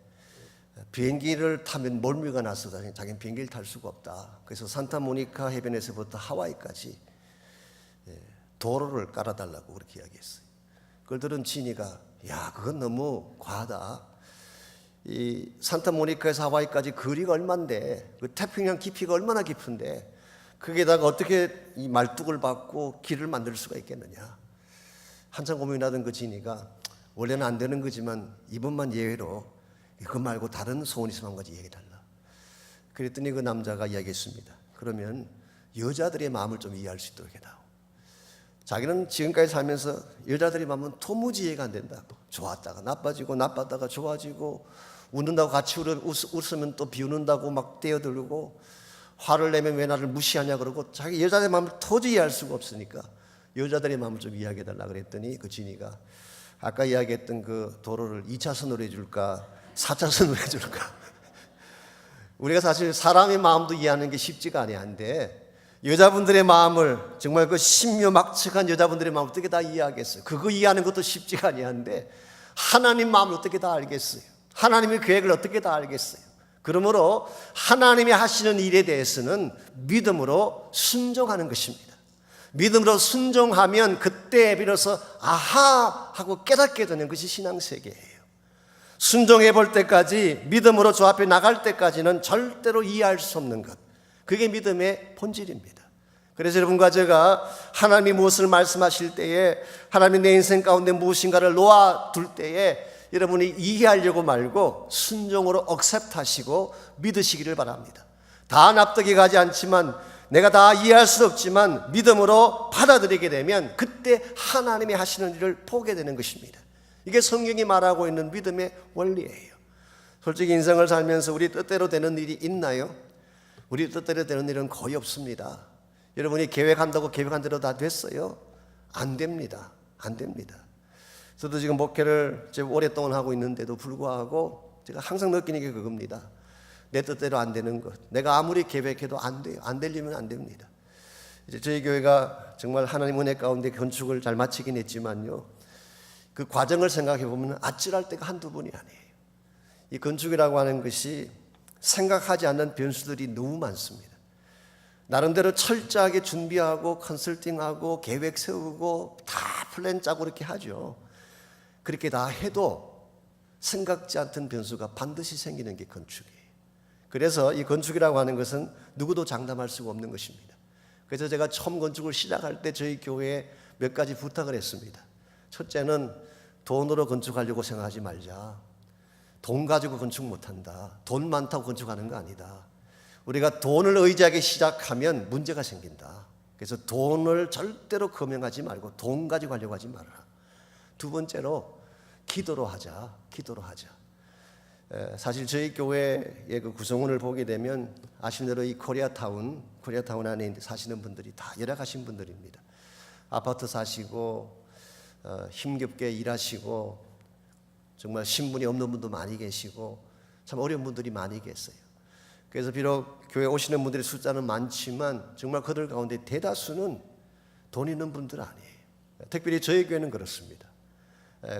Speaker 1: 비행기를 타면 멀미가 나서 자기는 비행기를 탈 수가 없다. 그래서 산타모니카 해변에서부터 하와이까지 도로를 깔아달라고 그렇게 이야기했어요. 그걸 들은 지니가 야 그건 너무 과하다. 이 산타모니카에서 하와이까지 거리가 얼만데 그 태평양 깊이가 얼마나 깊은데 거기에다가 어떻게 이 말뚝을 박고 길을 만들 수가 있겠느냐. 한참 고민하던 그 지니가 원래는 안 되는 거지만 이번만 예외로 그거 말고 다른 소원 있으면 한 가지 얘기해달라. 그랬더니 그 남자가 이야기했습니다. 그러면 여자들의 마음을 좀 이해할 수 있도록 해다오. 자기는 지금까지 살면서 여자들의 마음은 도무지 이해가 안 된다고. 좋았다가 나빠지고 나빴다가 좋아지고 웃는다고 같이 웃으면 또 비웃는다고 막 떼어들고, 화를 내면 왜 나를 무시하냐 그러고, 자기 여자들의 마음을 도저히 이해할 수가 없으니까 여자들의 마음을 좀 이해하게해달라 그랬더니 그 진이가 아까 이야기했던 그 도로를 2차선으로 해줄까 4차선으로 해줄까. 우리가 사실 사람의 마음도 이해하는 게 쉽지가 아니한데, 여자분들의 마음을, 정말 그 신묘막측한 여자분들의 마음을 어떻게 다 이해하겠어요? 그거 이해하는 것도 쉽지가 아니한데 하나님 마음을 어떻게 다 알겠어요? 하나님의 계획을 어떻게 다 알겠어요? 그러므로 하나님이 하시는 일에 대해서는 믿음으로 순종하는 것입니다. 믿음으로 순종하면 그때 비로소 아하 하고 깨닫게 되는 것이 신앙세계예요. 순종해 볼 때까지, 믿음으로 주 앞에 나갈 때까지는 절대로 이해할 수 없는 것, 그게 믿음의 본질입니다. 그래서 여러분과 제가 하나님이 무엇을 말씀하실 때에, 하나님이 내 인생 가운데 무엇인가를 놓아둘 때에 여러분이 이해하려고 말고 순종으로 억셉트하시고 믿으시기를 바랍니다. 다 납득이 가지 않지만, 내가 다 이해할 수 없지만 믿음으로 받아들이게 되면 그때 하나님이 하시는 일을 보게 되는 것입니다. 이게 성경이 말하고 있는 믿음의 원리예요. 솔직히 인생을 살면서 우리 뜻대로 되는 일이 있나요? 우리 뜻대로 되는 일은 거의 없습니다. 여러분이 계획한다고 계획한 대로 다 됐어요? 안 됩니다. 안 됩니다. 저도 지금 목회를 오랫동안 하고 있는데도 불구하고 제가 항상 느끼는 게 그겁니다. 내 뜻대로 안 되는 것, 내가 아무리 계획해도 안 돼요. 안 되려면 안 됩니다. 이제 저희 교회가 정말 하나님 은혜 가운데 건축을 잘 마치긴 했지만요, 그 과정을 생각해 보면 아찔할 때가 한두 번이 아니에요. 이 건축이라고 하는 것이 생각하지 않는 변수들이 너무 많습니다. 나름대로 철저하게 준비하고 컨설팅하고 계획 세우고 다 플랜 짜고 이렇게 하죠. 그렇게 다 해도 생각지 않던 변수가 반드시 생기는 게 건축이에요. 그래서 이 건축이라고 하는 것은 누구도 장담할 수가 없는 것입니다. 그래서 제가 처음 건축을 시작할 때 저희 교회에 몇 가지 부탁을 했습니다. 첫째는 돈으로 건축하려고 생각하지 말자. 돈 가지고 건축 못한다. 돈 많다고 건축하는 거 아니다. 우리가 돈을 의지하기 시작하면 문제가 생긴다. 그래서 돈을 절대로 금행하지 말고 돈 가지고 하려고 하지 말아라. 두 번째로 기도로 하자. 기도로 하자. 사실 저희 교회의 그 구성원을 보게 되면 아시는 대로 이 코리아타운 안에 사시는 분들이 다 열악하신 분들입니다. 아파트 사시고 힘겹게 일하시고 정말 신분이 없는 분도 많이 계시고 참 어려운 분들이 많이 계세요. 그래서 비록 교회 오시는 분들의 숫자는 많지만 정말 그들 가운데 대다수는 돈 있는 분들 아니에요. 특별히 저희 교회는 그렇습니다.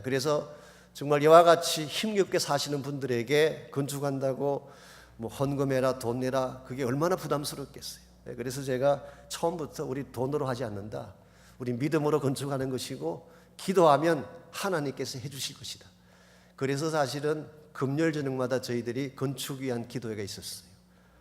Speaker 1: 그래서 정말 이와 같이 힘겹게 사시는 분들에게 건축한다고 뭐 헌금해라 돈 내라, 그게 얼마나 부담스럽겠어요. 그래서 제가 처음부터 우리 돈으로 하지 않는다. 우리 믿음으로 건축하는 것이고 기도하면 하나님께서 해주실 것이다. 그래서 사실은 금요일 저녁마다 저희들이 건축 위한 기도회가 있었어요.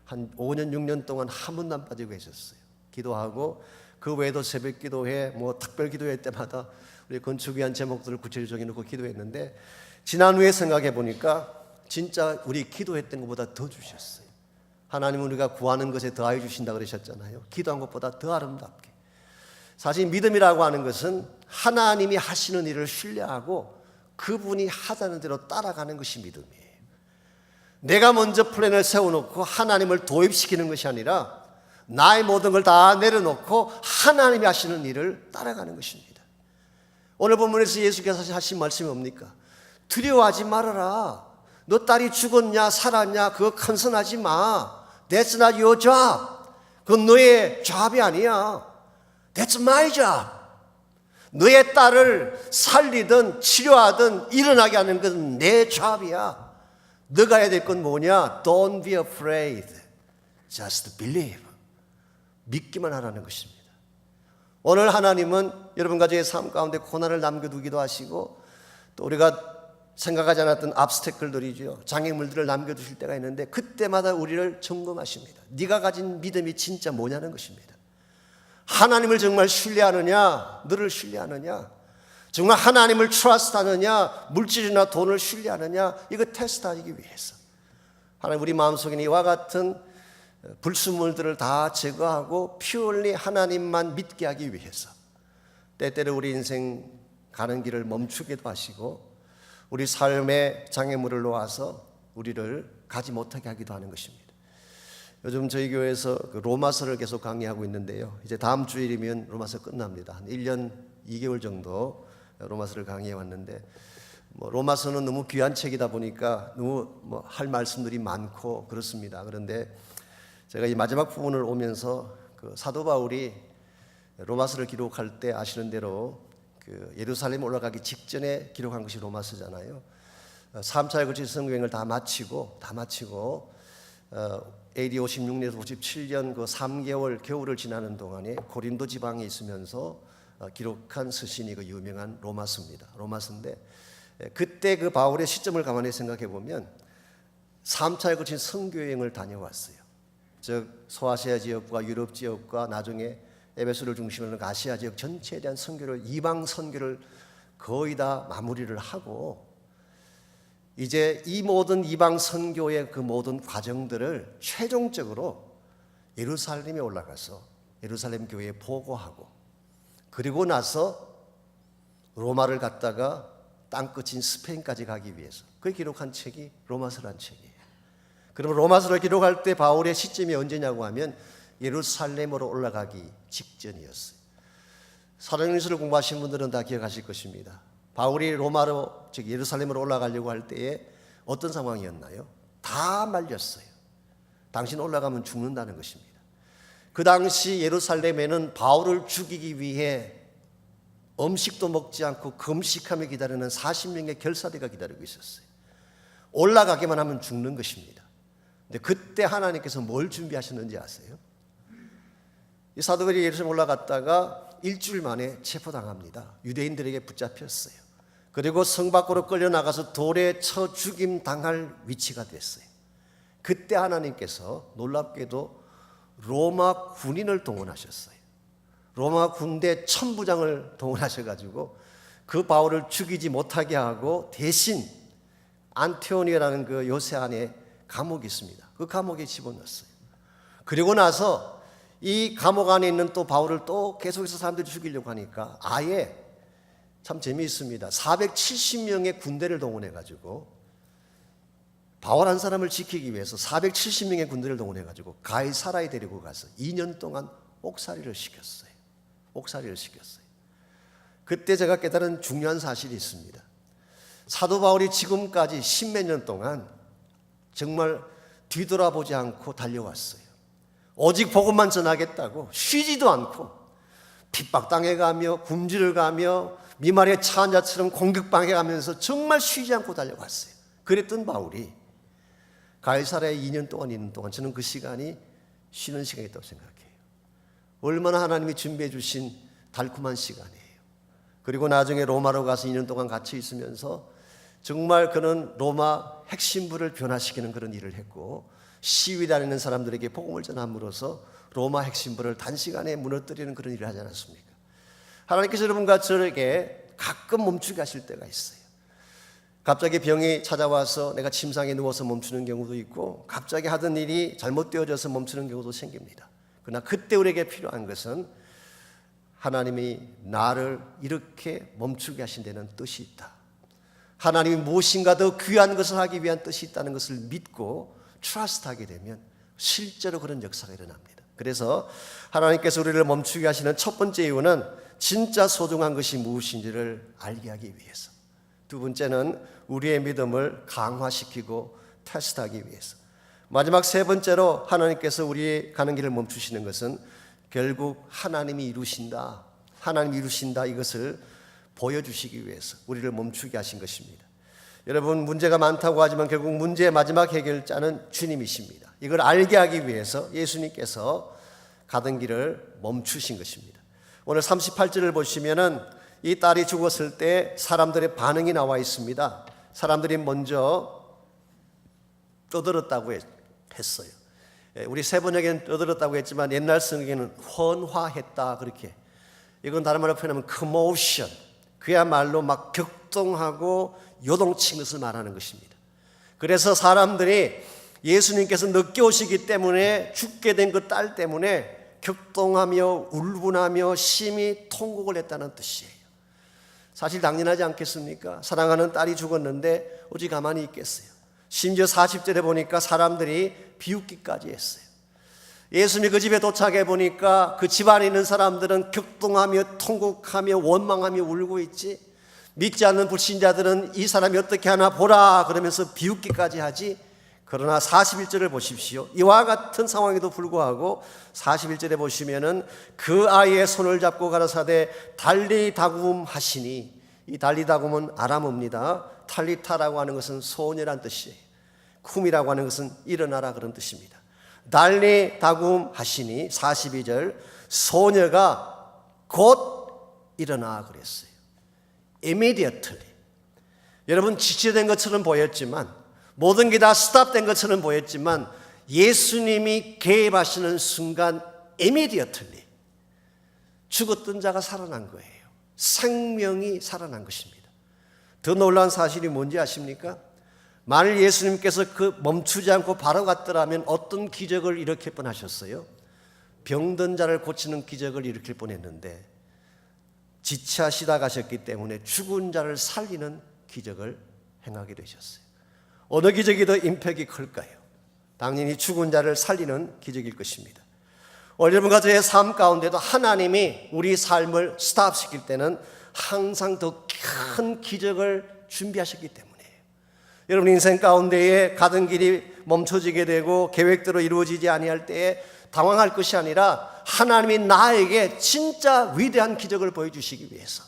Speaker 1: 한 5년 6년 동안 한 번도 안 빠지고 있었어요. 기도하고 그 외에도 새벽 기도회, 뭐 특별 기도회 때마다 우리 건축 위한 제목들을 구체적으로 정해놓고 기도했는데, 지난 후에 생각해 보니까 진짜 우리 기도했던 것보다 더 주셨어요. 하나님은 우리가 구하는 것에 더하여 주신다 그러셨잖아요. 기도한 것보다 더 아름답게. 사실 믿음이라고 하는 것은 하나님이 하시는 일을 신뢰하고 그분이 하자는 대로 따라가는 것이 믿음이에요. 내가 먼저 플랜을 세워놓고 하나님을 도입시키는 것이 아니라 나의 모든 걸 다 내려놓고 하나님이 하시는 일을 따라가는 것입니다. 오늘 본문에서 예수께서 하신 말씀이 뭡니까? 두려워하지 말아라. 너 딸이 죽었냐 살았냐 그거 컨선하지 마. That's not your job. 그건 너의 job이 아니야. That's my job. 너의 딸을 살리든 치료하든 일어나게 하는 것은 내 job이야. 너가 해야 될 건 뭐냐? Don't be afraid. Just believe. 믿기만 하라는 것입니다. 오늘 하나님은 여러분 가정의 삶 가운데 고난을 남겨두기도 하시고 또 우리가 생각하지 않았던 압스테클들이죠. 장애물들을 남겨두실 때가 있는데 그때마다 우리를 점검하십니다. 네가 가진 믿음이 진짜 뭐냐는 것입니다. 하나님을 정말 신뢰하느냐, 너를 신뢰하느냐, 정말 하나님을 트러스트하느냐, 물질이나 돈을 신뢰하느냐, 이거 테스트하기 위해서 하나님 우리 마음속에 이와 같은 불순물들을 다 제거하고 퓨얼리 하나님만 믿게 하기 위해서 때때로 우리 인생 가는 길을 멈추기도 하시고 우리 삶의 장애물을 놓아서 우리를 가지 못하게 하기도 하는 것입니다. 요즘 저희 교회에서 로마서를 계속 강의하고 있는데요. 이제 다음 주일이면 로마서 끝납니다. 한 1년 2개월 정도 로마서를 강의해 왔는데 로마서는 너무 귀한 책이다 보니까 너무 할 말씀들이 많고 그렇습니다. 그런데 제가 이 마지막 부분을 오면서 사도 바울이 로마서를 기록할 때 아시는 대로 예루살렘 올라가기 직전에 기록한 것이 로마서잖아요. 3차에 걸친 선교행을 다 마치고 AD 56년에서 57년 3개월 겨울을 지나는 동안에 고린도 지방에 있으면서 기록한 서신이 유명한 로마서입니다. 로마서인데 그때 바울의 시점을 가만히 생각해 보면 3차에 걸친 선교여행을 다녀왔어요. 즉 소아시아 지역과 유럽 지역과 나중에 에베소를 중심으로 아시아 지역 전체에 대한 선교를 이방 선교를 거의 다 마무리를 하고 이제 이 모든 이방 선교의 모든 과정들을 최종적으로 예루살렘에 올라가서 예루살렘 교회에 보고하고 그리고 나서 로마를 갔다가 땅끝인 스페인까지 가기 위해서 그걸 기록한 책이 로마서란 책이에요. 그러면 로마서를 기록할 때 바울의 시점이 언제냐고 하면 예루살렘으로 올라가기 직전이었어요. 사도행전을 공부하신 분들은 다 기억하실 것입니다. 바울이 로마로 즉 예루살렘으로 올라가려고 할 때에 어떤 상황이었나요? 다 말렸어요. 당신 올라가면 죽는다는 것입니다. 그 당시 예루살렘에는 바울을 죽이기 위해 음식도 먹지 않고 금식하며 기다리는 40명의 결사대가 기다리고 있었어요. 올라가기만 하면 죽는 것입니다. 근데 그때 하나님께서 뭘 준비하셨는지 아세요? 이 사도들이 예루살렘 올라갔다가 일주일 만에 체포당합니다. 유대인들에게 붙잡혔어요. 그리고 성 밖으로 끌려나가서 돌에 쳐 죽임 당할 위치가 됐어요. 그때 하나님께서 놀랍게도 로마 군인을 동원하셨어요. 로마 군대 1000부장을 동원하셔가지고 그 바울을 죽이지 못하게 하고 대신 안티오니아라는 요새 안에 감옥이 있습니다. 그 감옥에 집어넣었어요. 그리고 나서 이 감옥 안에 있는 또 바울을 또 계속해서 사람들이 죽이려고 하니까 아예 참 재미있습니다. 470명의 군대를 동원해가지고 바울 한 사람을 지키기 위해서 470명의 군대를 동원해가지고 가이사라에 데리고 가서 2년 동안 옥살이를 시켰어요. 그때 제가 깨달은 중요한 사실이 있습니다. 사도 바울이 지금까지 10몇 년 동안 정말 뒤돌아보지 않고 달려왔어요. 오직 복음만 전하겠다고 쉬지도 않고 핍박당해가며 굶주려 가며 미말의 차한자처럼 공격당해가면서 정말 쉬지 않고 달려갔어요. 그랬던 바울이 가이사라에 2년 동안 있는 동안 저는 그 시간이 쉬는 시간이었다고 생각해요. 얼마나 하나님이 준비해 주신 달콤한 시간이에요. 그리고 나중에 로마로 가서 2년 동안 같이 있으면서 정말 그는 로마 핵심부를 변화시키는 그런 일을 했고 시위 다니는 사람들에게 복음을 전함으로써 로마 핵심부를 단시간에 무너뜨리는 그런 일을 하지 않았습니까? 하나님께서 여러분과 저에게 가끔 멈추게 하실 때가 있어요. 갑자기 병이 찾아와서 내가 침상에 누워서 멈추는 경우도 있고 갑자기 하던 일이 잘못되어져서 멈추는 경우도 생깁니다. 그러나 그때 우리에게 필요한 것은 하나님이 나를 이렇게 멈추게 하신 데는 뜻이 있다. 하나님이 무엇인가 더 귀한 것을 하기 위한 뜻이 있다는 것을 믿고 트러스트하게 되면 실제로 그런 역사가 일어납니다. 그래서 하나님께서 우리를 멈추게 하시는 첫 번째 이유는 진짜 소중한 것이 무엇인지를 알게 하기 위해서. 두 번째는 우리의 믿음을 강화시키고 테스트하기 위해서. 마지막 세 번째로 하나님께서 우리의 가는 길을 멈추시는 것은 결국 하나님이 이루신다 이것을 보여주시기 위해서 우리를 멈추게 하신 것입니다. 여러분 문제가 많다고 하지만 결국 문제의 마지막 해결자는 주님이십니다. 이걸 알게 하기 위해서 예수님께서 가던 길을 멈추신 것입니다. 오늘 38절을 보시면은 이 딸이 죽었을 때 사람들의 반응이 나와 있습니다. 사람들이 먼저 떠들었다고 했어요. 우리 세 번역에는 떠들었다고 했지만 옛날 성경에는 헌화했다 그렇게. 이건 다른 말로 표현하면 commotion. 그야말로 막 격동하고 요동친 것을 말하는 것입니다. 그래서 사람들이 예수님께서 늦게 오시기 때문에 죽게 된 그 딸 때문에 격동하며 울분하며 심히 통곡을 했다는 뜻이에요. 사실 당연하지 않겠습니까? 사랑하는 딸이 죽었는데 어찌 가만히 있겠어요? 심지어 40절에 보니까 사람들이 비웃기까지 했어요. 예수님이 그 집에 도착해 보니까 그 집안에 있는 사람들은 격동하며 통곡하며 원망하며 울고 있지, 믿지 않는 불신자들은 이 사람이 어떻게 하나 보라 그러면서 비웃기까지 하지. 그러나 41절을 보십시오. 이와 같은 상황에도 불구하고 41절에 보시면은 그 아이의 손을 잡고 가라사대 달리다굼 하시니, 이 달리다굼은 아람어입니다. 탈리타라고 하는 것은 소녀란 뜻이에요. 쿰이라고 하는 것은 일어나라 그런 뜻입니다. 달리다굼 하시니 42절 소녀가 곧 일어나 그랬어요. Immediately. 여러분 지체된 것처럼 보였지만, 모든 게 다 스탑된 것처럼 보였지만, 예수님이 개입하시는 순간 immediately 죽었던 자가 살아난 거예요. 생명이 살아난 것입니다. 더 놀라운 사실이 뭔지 아십니까? 만일 예수님께서 그 멈추지 않고 바로 갔더라면 어떤 기적을 일으킬 뻔하셨어요? 병든 자를 고치는 기적을 일으킬 뻔했는데 지체하시다 가셨기 때문에 죽은 자를 살리는 기적을 행하게 되셨어요. 어느 기적이 더 임팩이 클까요? 당연히 죽은 자를 살리는 기적일 것입니다. 여러분과 저의 삶 가운데도 하나님이 우리 삶을 스탑시킬 때는 항상 더 큰 기적을 준비하셨기 때문에, 여러분 인생 가운데에 가던 길이 멈춰지게 되고 계획대로 이루어지지 아니할 때에 당황할 것이 아니라 하나님이 나에게 진짜 위대한 기적을 보여주시기 위해서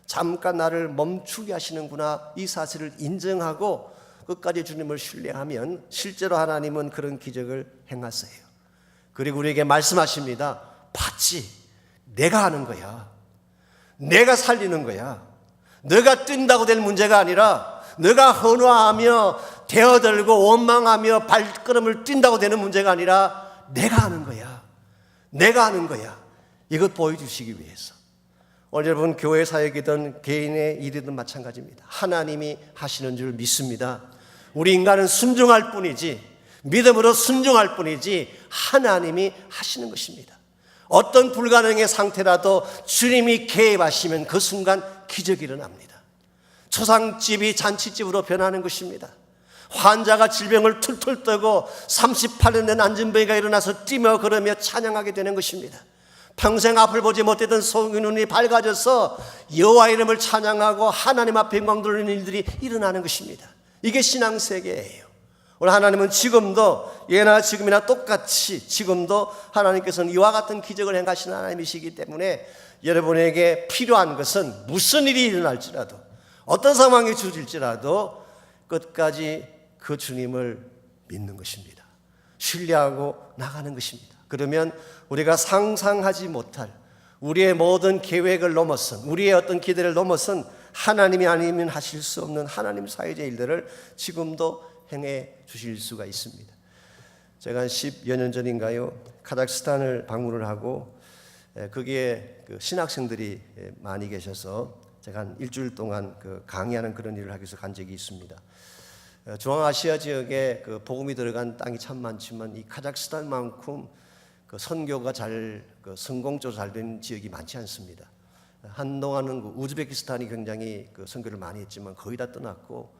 Speaker 1: 잠깐 나를 멈추게 하시는구나, 이 사실을 인정하고 끝까지 주님을 신뢰하면 실제로 하나님은 그런 기적을 행하세요. 그리고 우리에게 말씀하십니다. 봤지? 내가 하는 거야. 내가 살리는 거야. 너가 뛴다고 될 문제가 아니라 너가 헌화하며 대어들고 원망하며 발걸음을 뛴다고 되는 문제가 아니라 내가 하는 거야. 내가 하는 거야. 이것 보여주시기 위해서. 오늘 여러분 교회 사역이든 개인의 일이든 마찬가지입니다. 하나님이 하시는 줄 믿습니다. 우리 인간은 순종할 뿐이지, 믿음으로 순종할 뿐이지 하나님이 하시는 것입니다. 어떤 불가능의 상태라도 주님이 개입하시면 그 순간 기적이 일어납니다. 초상집이 잔치집으로 변하는 것입니다. 환자가 질병을 툴툴 떠고 38년 된 안진뱅이가 일어나서 뛰며 걸으며 찬양하게 되는 것입니다. 평생 앞을 보지 못했던 소경의 눈이 밝아져서 여호와 이름을 찬양하고 하나님 앞에 영광 돌리는 일들이 일어나는 것입니다. 이게 신앙 세계예요. 오늘 하나님은 지금도, 예나 지금이나 똑같이 지금도 하나님께서는 이와 같은 기적을 행하시는 하나님이시기 때문에 여러분에게 필요한 것은 무슨 일이 일어날지라도, 어떤 상황이 주어질지라도 끝까지 그 주님을 믿는 것입니다. 신뢰하고 나가는 것입니다. 그러면 우리가 상상하지 못할 우리의 모든 계획을 넘어선, 우리의 어떤 기대를 넘어선 하나님이 아니면 하실 수 없는 하나님 사이의 일들을 지금도 행해 주실 수가 있습니다. 제가 한 10여 년 전인가요, 카자흐스탄을 방문을 하고 거기에 그 신학생들이 많이 계셔서 제가 한 일주일 동안 그 강의하는 그런 일을 하기 위해서 간 적이 있습니다. 중앙아시아 지역에 그 복음이 들어간 땅이 참 많지만 이 카자흐스탄만큼 그 선교가 성공적으로 잘 된 지역이 많지 않습니다. 한동안은 그 우즈베키스탄이 굉장히 그 선교를 많이 했지만 거의 다 떠났고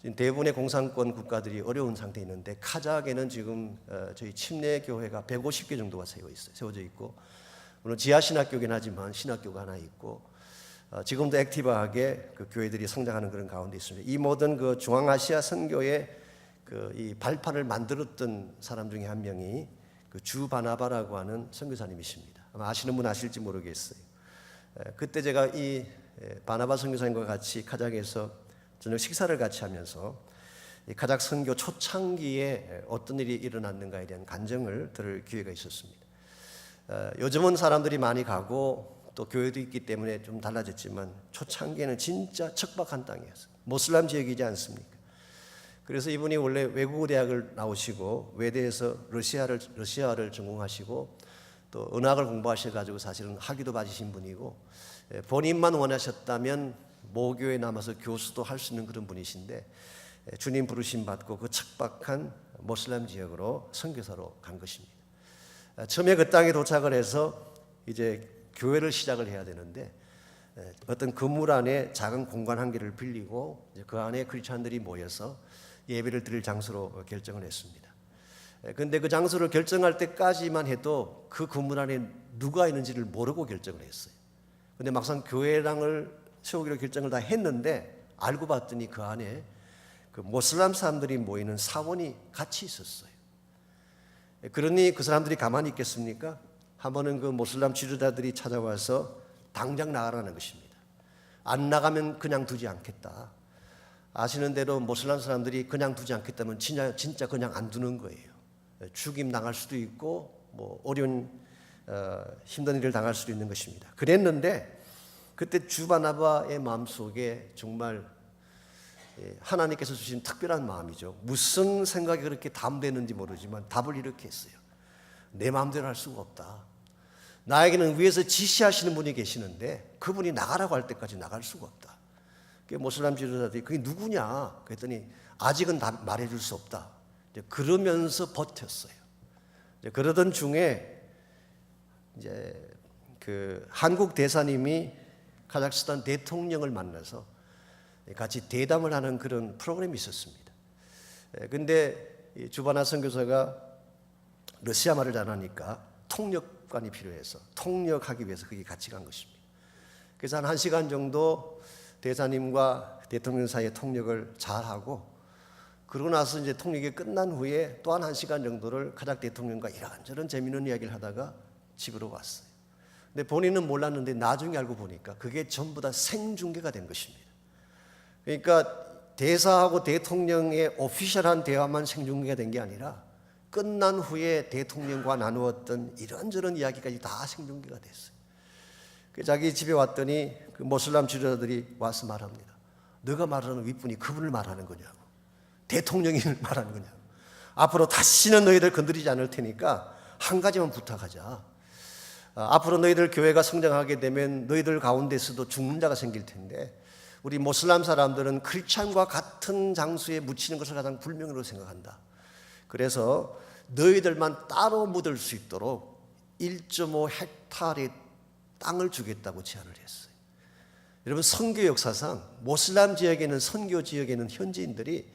Speaker 1: 지금 대부분의 공산권 국가들이 어려운 상태에 있는데 카자흐에는 지금 저희 침례 교회가 150개 정도가 세워져 있고, 물론 지하 신학교긴 하지만 신학교가 하나 있고 지금도 액티브하게 그 교회들이 성장하는 그런 가운데 있습니다. 이 모든 그 중앙아시아 선교의 그 이 발판을 만들었던 사람 중에 한 명이 그 주 바나바라고 하는 선교사님이십니다. 아마 아시는 분 아실지 모르겠어요. 그때 제가 이 바나바 선교사님과 같이 카자흐에서 저녁 식사를 같이 하면서 이 카자흐 선교 초창기에 어떤 일이 일어났는가에 대한 간증을 들을 기회가 있었습니다. 요즘은 사람들이 많이 가고 또 교회도 있기 때문에 좀 달라졌지만 초창기에는 진짜 척박한 땅이었어요. 모슬람 지역이지 않습니까? 그래서 이분이 원래 외국어 대학을 나오시고 외대에서 러시아를 전공하시고 또 언어학을 공부하셔가지고 사실은 학위도 받으신 분이고 본인만 원하셨다면 모교에 남아서 교수도 할 수 있는 그런 분이신데 주님 부르심 받고 그 척박한 모슬람 지역으로 선교사로 간 것입니다. 처음에 그 땅에 도착을 해서 이제 교회를 시작을 해야 되는데 어떤 건물 안에 작은 공간 한 개를 빌리고 그 안에 크리스찬들이 모여서 예배를 드릴 장소로 결정을 했습니다. 그런데 그 장소를 결정할 때까지만 해도 그 건물 안에 누가 있는지를 모르고 결정을 했어요. 그런데 막상 교회당을 세우기로 결정을 다 했는데 알고 봤더니 그 안에 그 모슬람 사람들이 모이는 사원이 같이 있었어요. 그러니 그 사람들이 가만히 있겠습니까? 한 번은 그 모슬람 지도자들이 찾아와서 당장 나가라는 것입니다. 안 나가면 그냥 두지 않겠다. 아시는 대로 모슬람 사람들이 그냥 두지 않겠다면 진짜 그냥 안 두는 거예요. 죽임 당할 수도 있고 뭐 어려운 힘든 일을 당할 수도 있는 것입니다. 그랬는데 그때 주바나바의 마음속에 정말 하나님께서 주신 특별한 마음이죠. 무슨 생각이 그렇게 담대는지 모르지만 답을 이렇게 했어요. 내 마음대로 할 수가 없다. 나에게는 위에서 지시하시는 분이 계시는데 그분이 나가라고 할 때까지 나갈 수가 없다. 모슬람 지도자들이 그게 누구냐 그랬더니 아직은 말해줄 수 없다. 그러면서 버텼어요. 그러던 중에 이제 그 한국 대사님이 카자흐스탄 대통령을 만나서 같이 대담을 하는 그런 프로그램이 있었습니다. 그런데 주바나 선교사가 러시아 말을 잘하니까 통역관이 필요해서 통역하기 위해서 거기 같이 간 것입니다. 그래서 한 1시간 정도 대사님과 대통령 사이에 통역을 잘하고 그러고 나서 이제 통역이 끝난 후에 또한 1시간 정도를 카자흐 대통령과 이런저런 재미있는 이야기를 하다가 집으로 왔어요. 근데 본인은 몰랐는데 나중에 알고 보니까 그게 전부 다 생중계가 된 것입니다. 그러니까 대사하고 대통령의 오피셜한 대화만 생중계가 된 게 아니라 끝난 후에 대통령과 나누었던 이런저런 이야기까지 다 생중계가 됐어요. 자기 집에 왔더니 그 모슬람 지도자들이 와서 말합니다. 너가 말하는 윗분이 그분을 말하는 거냐고, 대통령이 말하는 거냐고. 앞으로 다시는 너희들 건드리지 않을 테니까 한 가지만 부탁하자. 앞으로 너희들 교회가 성장하게 되면 너희들 가운데서도 죽는 자가 생길 텐데 우리 모슬람 사람들은 크리스찬과 같은 장소에 묻히는 것을 가장 불명예로 생각한다. 그래서 너희들만 따로 묻을 수 있도록 1.5헥타르의 땅을 주겠다고 제안을 했어요. 여러분, 선교 역사상 모슬람 지역에는, 선교 지역에는 현지인들이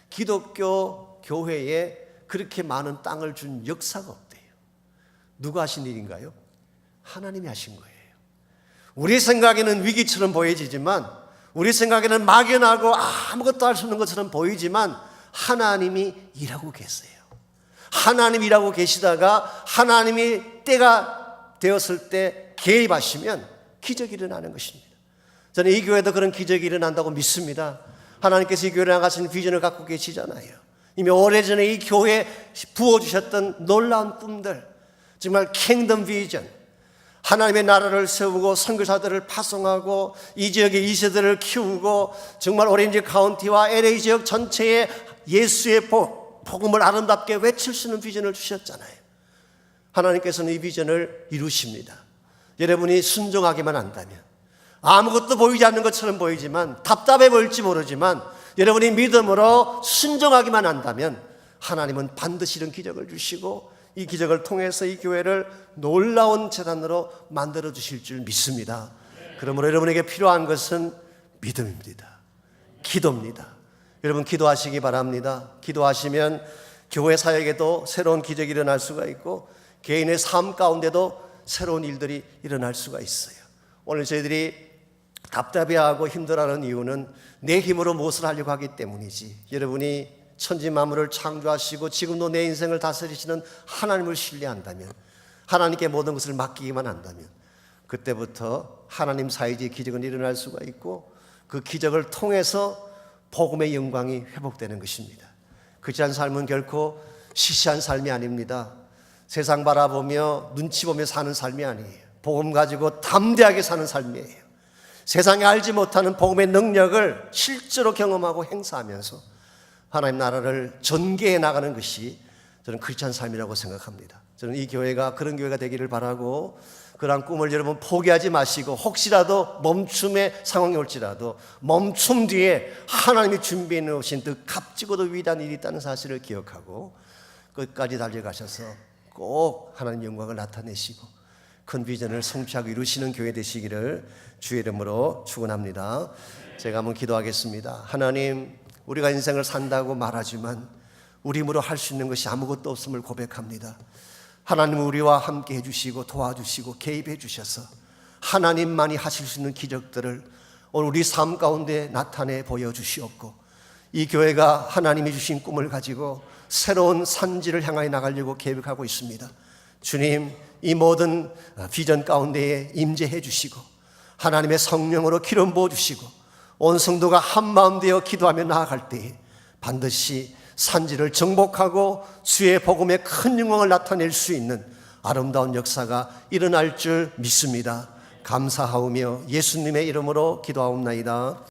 Speaker 1: 기독교 교회에 그렇게 많은 땅을 준 역사가 없대요. 누가 하신 일인가요? 하나님이 하신 거예요. 우리 생각에는 위기처럼 보여지지만, 우리 생각에는 막연하고 아무것도 할 수 없는 것처럼 보이지만 하나님이 일하고 계세요. 하나님이 일하고 계시다가 하나님이 때가 되었을 때 개입하시면 기적이 일어나는 것입니다. 저는 이 교회도 그런 기적이 일어난다고 믿습니다. 하나님께서 이 교회를 향하신 비전을 갖고 계시잖아요. 이미 오래전에 이 교회에 부어주셨던 놀라운 꿈들, 정말 킹덤 비전, 하나님의 나라를 세우고 선교사들을 파송하고 이 지역의 2세들을 키우고 정말 오렌지 카운티와 LA 지역 전체에 예수의 복음을 아름답게 외칠 수 있는 비전을 주셨잖아요. 하나님께서는 이 비전을 이루십니다. 여러분이 순종하기만 한다면, 아무것도 보이지 않는 것처럼 보이지만, 답답해 보일지 모르지만 여러분이 믿음으로 순종하기만 한다면 하나님은 반드시 이런 기적을 주시고 이 기적을 통해서 이 교회를 놀라운 재단으로 만들어 주실 줄 믿습니다. 그러므로 여러분에게 필요한 것은 믿음입니다. 기도입니다. 여러분, 기도하시기 바랍니다. 기도하시면 교회 사역에도 새로운 기적이 일어날 수가 있고 개인의 삶 가운데도 새로운 일들이 일어날 수가 있어요. 오늘 저희들이 답답해하고 힘들어하는 이유는 내 힘으로 무엇을 하려고 하기 때문이지, 여러분이 천지 만물을 창조하시고 지금도 내 인생을 다스리시는 하나님을 신뢰한다면, 하나님께 모든 것을 맡기기만 한다면 그때부터 하나님 사이의 기적은 일어날 수가 있고 그 기적을 통해서 복음의 영광이 회복되는 것입니다. 그렇지 않은 삶은 결코 시시한 삶이 아닙니다. 세상 바라보며 눈치 보며 사는 삶이 아니에요. 복음 가지고 담대하게 사는 삶이에요. 세상에 알지 못하는 복음의 능력을 실제로 경험하고 행사하면서 하나님 나라를 전개해 나가는 것이 저는 크리스찬 삶이라고 생각합니다. 저는 이 교회가 그런 교회가 되기를 바라고, 그러한 꿈을 여러분 포기하지 마시고, 혹시라도 멈춤의 상황이 올지라도 멈춤 뒤에 하나님이 준비해 놓으신 그 값지고도 위대한 일이 있다는 사실을 기억하고 끝까지 달려가셔서 꼭 하나님 영광을 나타내시고 큰 비전을 성취하고 이루시는 교회 되시기를 주의 이름으로 축원합니다. 제가 한번 기도하겠습니다. 하나님, 우리가 인생을 산다고 말하지만 우리 힘으로 할 수 있는 것이 아무것도 없음을 고백합니다. 하나님은 우리와 함께 해주시고 도와주시고 개입해 주셔서 하나님만이 하실 수 있는 기적들을 오늘 우리 삶 가운데 나타내 보여주시옵고, 이 교회가 하나님이 주신 꿈을 가지고 새로운 산지를 향하여 나가려고 계획하고 있습니다. 주님, 이 모든 비전 가운데에 임재해 주시고 하나님의 성령으로 기름 부어 주시고 온 성도가 한마음 되어 기도하며 나아갈 때에 반드시 산지를 정복하고 주의 복음의 큰 영광을 나타낼 수 있는 아름다운 역사가 일어날 줄 믿습니다. 감사하오며 예수님의 이름으로 기도하옵나이다.